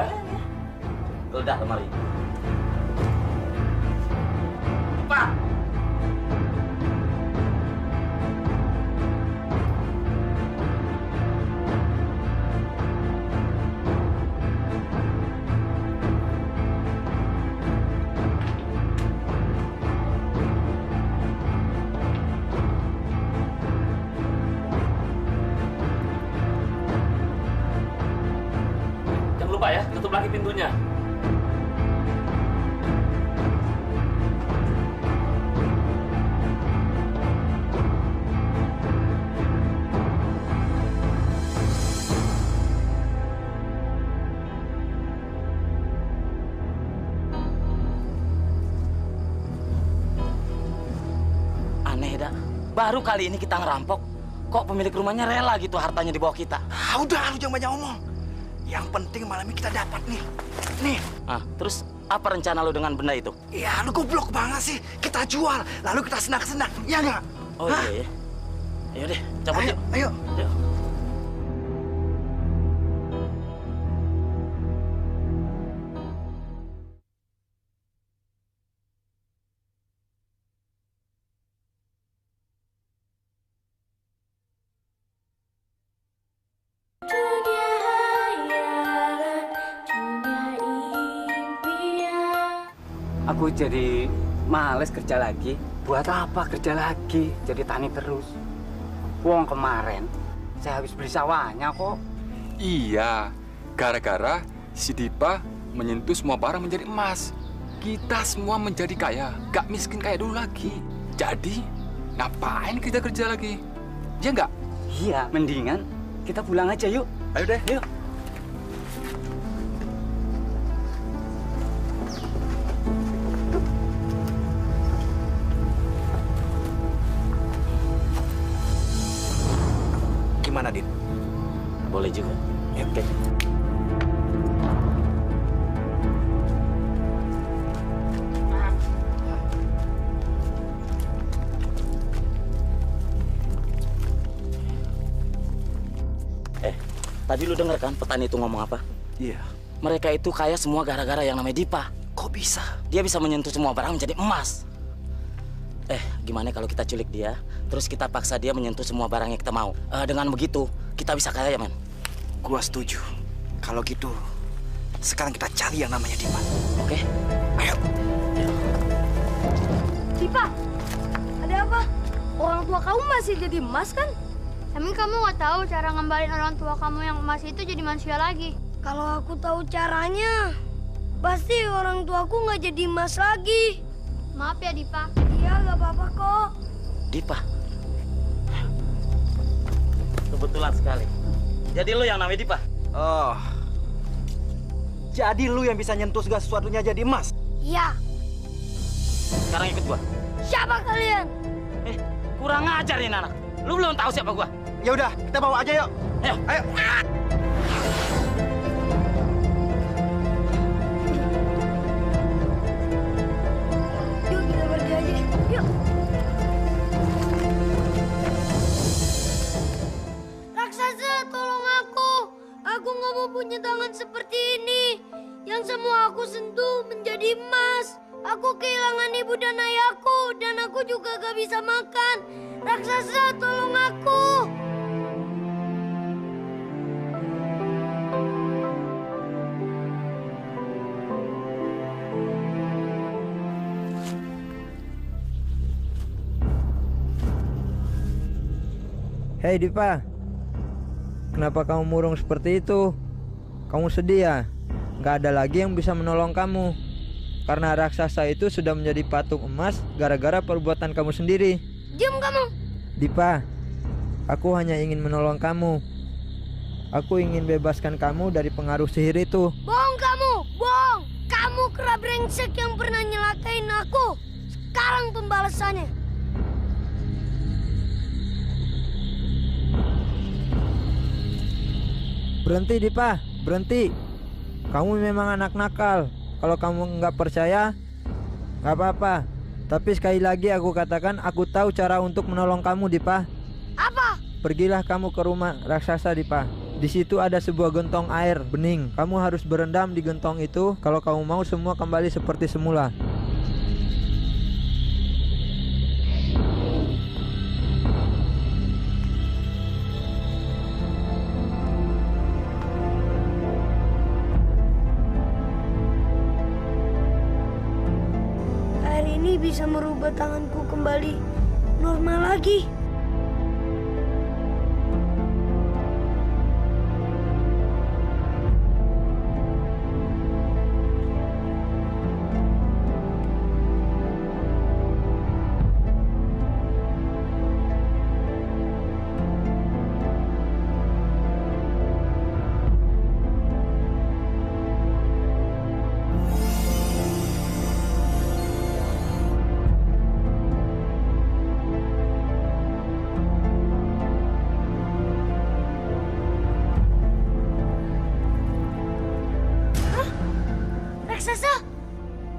Geledah lemari. Pak. Jangan lupa ya, tutup lagi pintunya. Aneh dah, baru kali ini kita ngerampok. Kok pemilik rumahnya rela gitu hartanya di bawah kita? Udah, lu jangan banyak omong. Yang penting malam ini kita dapat nih. Nih. Ah, terus apa rencana lu dengan benda itu? Ya, lu goblok banget sih. Kita jual, lalu kita senang-senang. Ya nggak? Oh iya. Ayo deh, cabut yuk. Ayo. Yuk. Dunia hayalan, dunia impian. Aku jadi males kerja lagi. Buat apa kerja lagi? Jadi tani terus. Wong kemarin saya habis beli sawahnya kok. Iya, gara-gara si Dipa menyentuh semua barang menjadi emas. Kita semua menjadi kaya, gak miskin kayak dulu lagi. Jadi, ngapain kita kerja lagi? Ya nggak? Iya, mendingan kita pulang aja yuk. Ayo deh. Yuk. Gimana, Din? Boleh juga. Oke. Tadi lu denger kan petani itu ngomong apa? Iya. Mereka itu kaya semua gara-gara yang namanya Dipa. Kok bisa? Dia bisa menyentuh semua barang menjadi emas. Gimana kalau kita culik dia, terus kita paksa dia menyentuh semua barang yang kita mau. Dengan begitu, kita bisa kaya, men. Gua setuju. Kalau gitu, sekarang kita cari yang namanya Dipa. Oke? Ayo. Dipa, ada apa? Orang tua kamu masih jadi emas kan? Emang kamu nggak tahu cara ngembalin orang tua kamu yang emas itu jadi manusia lagi? Kalau aku tahu caranya, pasti orang tuaku nggak jadi emas lagi. Maaf ya, Dipa. Iya, nggak apa-apa kok. Dipa. Kebetulan sekali. Jadi lu yang namanya Dipa? Oh. Jadi lu yang bisa nyentuh segala sesuatunya jadi emas? Iya. Sekarang ikut gua. Siapa kalian? Kurang ajar ini anak. Lu belum tahu siapa gua. Ya udah, kita bawa aja yuk. Ayo. Ayo. Yuk kita pergi aja. Yuk. Raksasa, tolong aku. Aku nggak mau punya tangan seperti ini. Yang semua aku sentuh menjadi emas. Aku kehilangan ibu dan ayahku, dan aku juga gak bisa makan. Raksasa, tolong aku. Hei Dipa, kenapa kamu murung seperti itu? Kamu sedih ya? Gak ada lagi yang bisa menolong kamu. Karena raksasa itu sudah menjadi patung emas gara-gara perbuatan kamu sendiri. Diam kamu. Dipa, aku hanya ingin menolong kamu. Aku ingin bebaskan kamu dari pengaruh sihir itu. Bohong kamu, bohong. Kamu kera brengsek yang pernah nyelakain aku. Sekarang pembalasannya. Berhenti Dipa, berhenti. Kamu memang anak nakal. Kalau kamu nggak percaya, nggak apa-apa. Tapi sekali lagi aku katakan, aku tahu cara untuk menolong kamu, Dipa. Apa? Pergilah kamu ke rumah raksasa, Dipa. Di situ ada sebuah gentong air bening. Kamu harus berendam di gentong itu kalau kamu mau semua kembali seperti semula. Ini bisa merubah tanganku kembali normal lagi. Raksasa,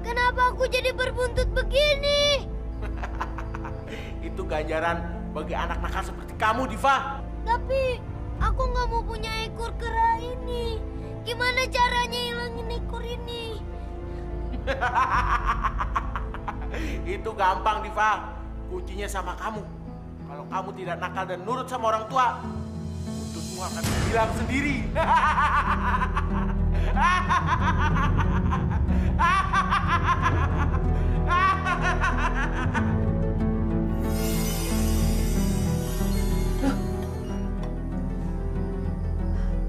kenapa aku jadi berbuntut begini? Itu ganjaran bagi anak nakal seperti kamu, Diva. Tapi aku nggak mau punya ekor kera ini. Gimana caranya hilangin ekor ini? Itu gampang, Diva. Kuncinya sama kamu. Kalau kamu tidak nakal dan nurut sama orang tua, buntutmu akan hilang sendiri.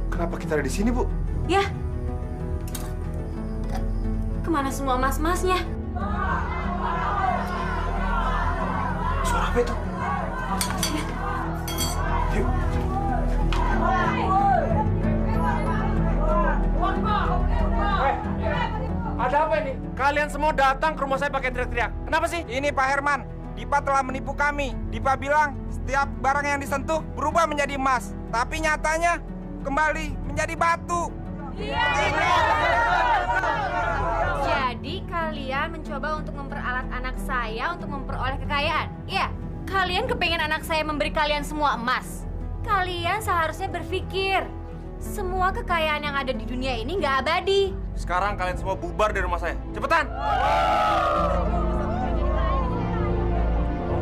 Kenapa kita ada di sini, Bu? Ya. Kemana semua emas-emasnya? Suara apa itu? Yuk. Ada apa ini? Kalian semua datang ke rumah saya pakai teriak-teriak. Kenapa sih? Ini Pak Herman. Dipa telah menipu kami. Dipa bilang setiap barang yang disentuh berubah menjadi emas. Tapi nyatanya kembali menjadi batu. Jadi kalian mencoba untuk memperalat anak saya untuk memperoleh kekayaan? Iya. Kalian kepengen anak saya memberi kalian semua emas? Kalian seharusnya berpikir Semua kekayaan yang ada di dunia ini nggak abadi. Sekarang kalian semua bubar dari rumah saya. Cepetan!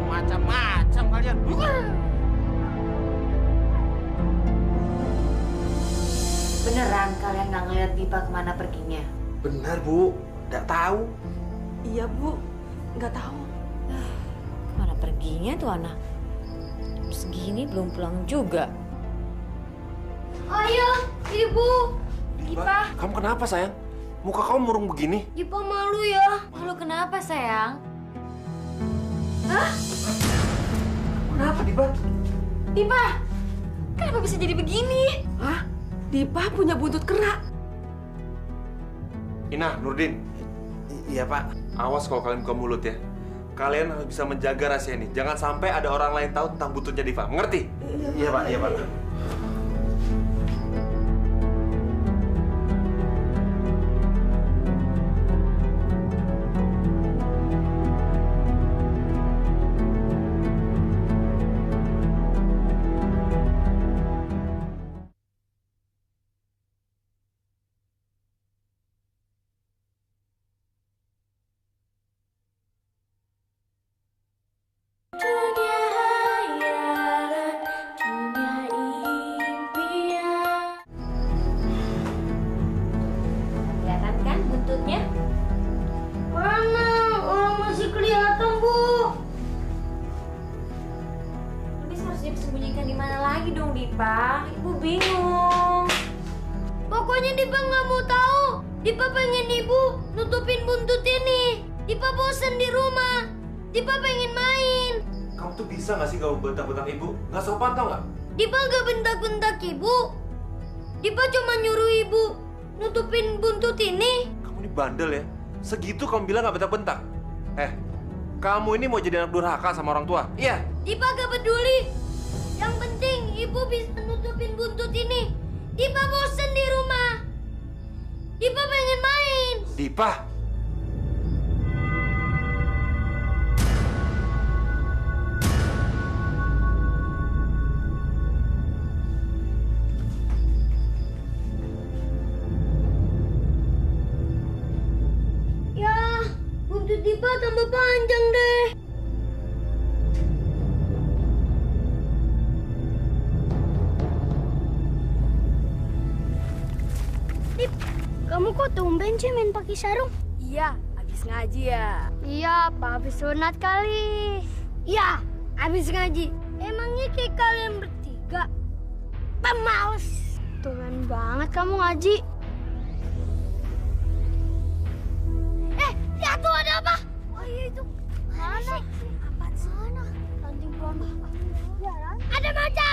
Macam-macam kalian. Beneran kalian nggak ngeliat Dipa kemana perginya? Benar, Bu. Nggak tahu. Iya, Bu. Nggak tahu. Kemana perginya tuh anak? Jam segini belum pulang juga. Ayah, Ibu. Dipa. Kamu kenapa, sayang? Muka kamu murung begini. Dipa malu ya. Malu kenapa, sayang? Hah? Kenapa, Dipa? Dipa, kenapa bisa jadi begini? Hah? Dipa punya buntut kera. Ina, Nurdin. Iya, Pak. Awas kalau kalian buka mulut ya. Kalian harus bisa menjaga rahasia ini. Jangan sampai ada orang lain tahu tentang buntutnya Diva. Mengerti? Iya, Pak. Iya, Pak. Kelihatan kan buntutnya? Mana? Orang masih kelihatan, Bu. Tapi seharusnya disembunyikan di mana lagi dong, Dipa? Ibu bingung. Pokoknya Dipa nggak mau tahu. Dipa pengen Ibu nutupin buntut ini. Dipa bosan di rumah. Dipa pengen main. Kamu tuh bisa nggak sih gak bentak-bentak ibu? Nggak sopan tau nggak? Dipa nggak bentak-bentak Ibu. Dipa cuma nyuruh Ibu nutupin buntut ini. Kamu ini bandel ya. Segitu kamu bilang nggak bentak-bentak. Kamu ini mau jadi anak durhaka sama orang tua? Iya. Dipa gak peduli. Yang penting Ibu bisa nutupin buntut ini. Dipa bosan di rumah. Dipa pengen main. Dipa. Ya, buntut Dipa tambah panjang deh. Dip, kamu kok tumben sih main pakai sarung? Iya, habis ngaji ya. Iya, Pak habis sunat kali. Iya, habis ngaji. Emangnya kayak kalian bertiga pemalas. Tumben banget kamu ngaji. Lihat tuh ada apa? Oh iya itu. Mana? Apaan sana? Ranting pohon. Ada macan!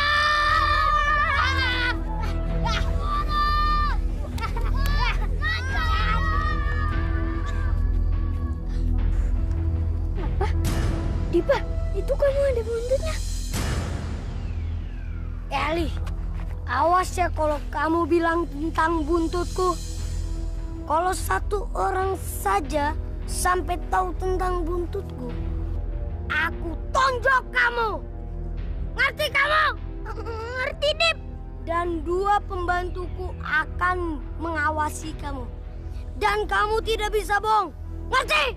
Apa? Dipa, itu kamu ada buntutnya. Eli, awas ya kalau kamu bilang tentang buntutku. Kalau satu orang saja sampai tahu tentang buntutku, aku tonjok kamu. Ngerti kamu? Ngerti, Dip. Dan 2 pembantuku akan mengawasi kamu. Dan kamu tidak bisa bohong. Ngerti?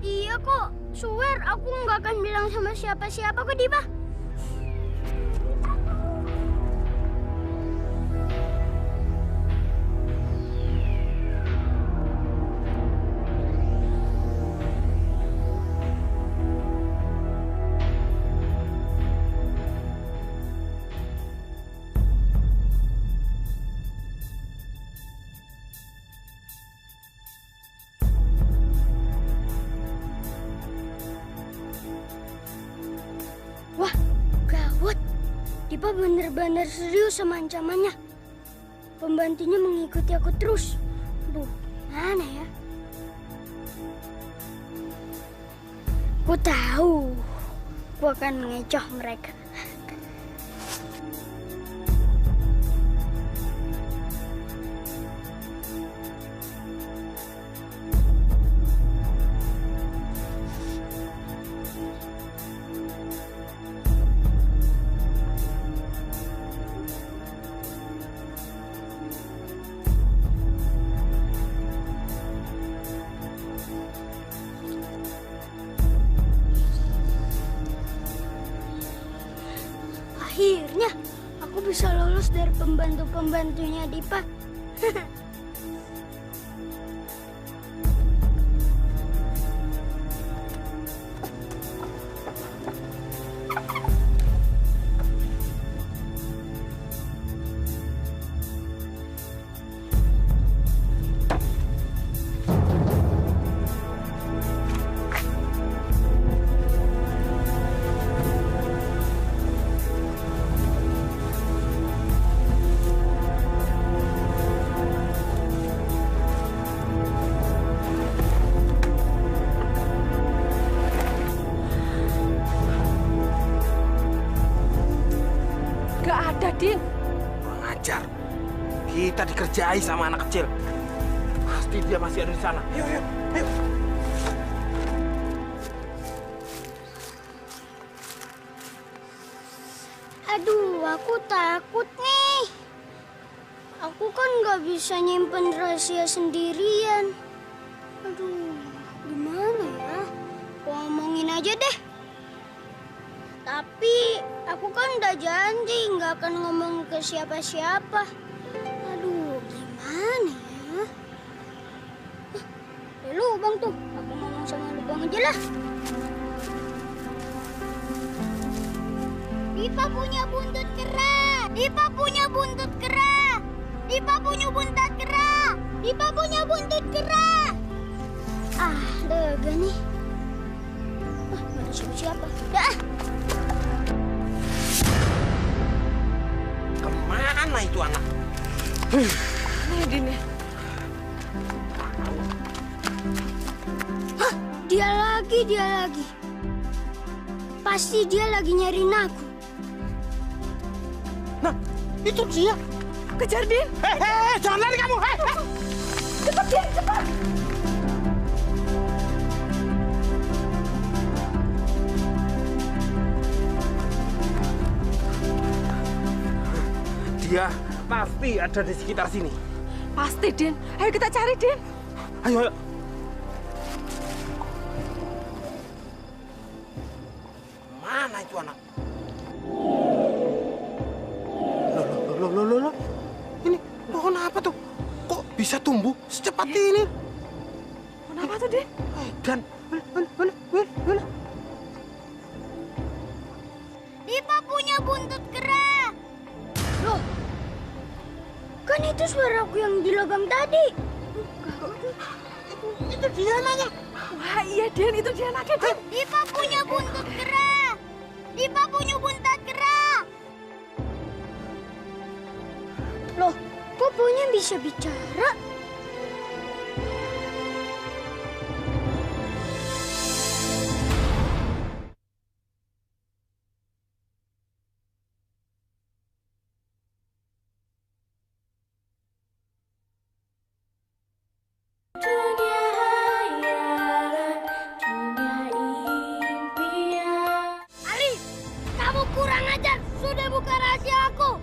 Iya kok. Swear aku nggak akan bilang sama siapa-siapa kok, Dipa. Wah, gawat. Dipa bener-bener serius sama ancamannya. Pembantunya mengikuti aku terus. Duh, mana ya? Ku tahu. Ku akan mengecoh mereka. bisa lolos dari pembantu-pembantunya Dipa. Gak ada, Din. Kurang ajar. Kita dikerjai sama anak kecil. Pasti dia masih ada di sana. Yuk, yuk, yuk. Aduh, aku takut nih. Aku kan nggak bisa nyimpen rahasia sendirian. Aduh, gimana ya? Ngomongin aja deh. Tapi aku kan udah janji nggak akan ngomong ke siapa-siapa. Aduh, gimana ya? Lubang tuh, aku ngomong sama lubang aja lah. Dipa punya buntut kera. Dipa punya buntut kera. Dipa punya buntut kera. Dipa punya buntut kera. Ah, lega nih. Gak ada siapa-siapa. Dah. Kemana itu anak? Nih, Din ya. Hah, dia lagi. Pasti dia lagi nyariin aku. Nah, itu dia. Kejar, Din. Hei, jangan lari kamu. Hei. Cepat, Din, cepat. Dia pasti ada di sekitar sini. Pasti, Din. Ayo kita cari, Din. Ayo, ayo. Mana itu anak? Loh. Ini pohon apa tuh? Kok bisa tumbuh secepat ini? Pohon apa tuh, Din? Dan mana? Dipa punya buntut kera. Loh, kan itu suaraku yang di lubang tadi. Itu dia nanya. Wah, iya, Din. Itu dia anaknya, Din. Dipa punya buntut kera. Dipa punya buntut kera. Loh, kok punya bisa bicara? Ali, kamu kurang ajar. Sudah buka rahasia aku.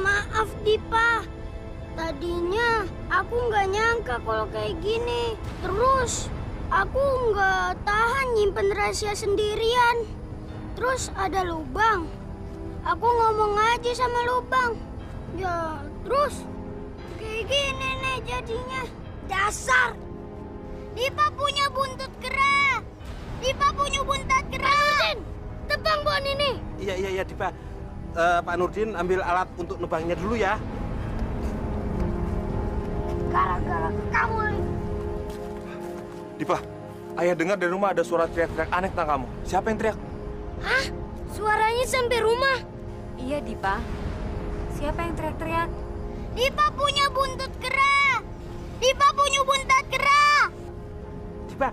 Maaf, Dipa. Tadinya aku nggak nyangka kalau kayak gini. Terus aku nggak tahan nyimpen rahasia sendirian. Terus ada lubang. Aku ngomong aja sama lubang. Ya, terus kayak gini nih jadinya. Dasar. Dipa punya buntut kera. Dipa punya buntut kera. Pak Nurdin, tebang pohon ini. Iya, Dipa. Pak Nurdin ambil alat untuk nebangnya dulu ya. Gara-gara kamu. Dipa, ayah dengar dari rumah ada suara teriak-teriak aneh tentang kamu. Siapa yang teriak? Hah? Suaranya sampai rumah. Iya, Dipa. Siapa yang teriak-teriak? Dipa punya buntut kera. Dipa punya buntut kera. Dipa,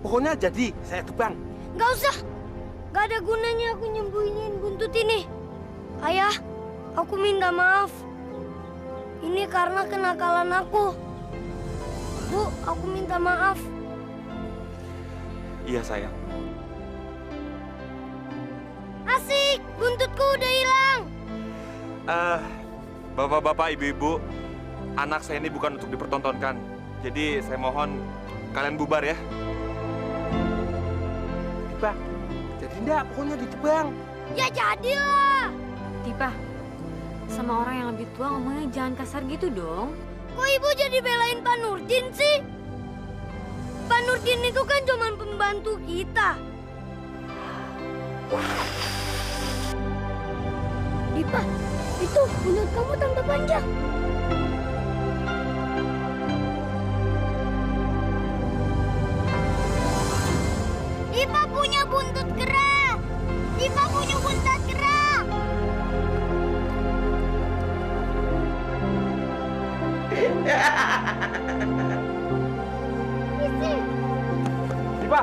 pokoknya jadi saya tebang. Gak usah. Gak ada gunanya aku nyembunyiin buntut ini. Ayah, aku minta maaf. Ini karena kenakalan aku. Bu, aku minta maaf. Iya, sayang. Asik, buntutku udah hilang. Bapak-bapak, ibu-ibu, anak saya ini bukan untuk dipertontonkan. Jadi saya mohon kalian bubar ya. Dipa, jadi enggak, pokoknya ditebang. Ya jadilah. Dipa, sama orang yang lebih tua ngomongnya jangan kasar gitu dong. Kok ibu jadi belain Pak Nurdin sih? Pak Nurdin itu kan cuma pembantu kita. Dipa, itu buntut kamu tambah panjang. Dipa punya buntut kera. Dipa punya buntut kera. Dipa.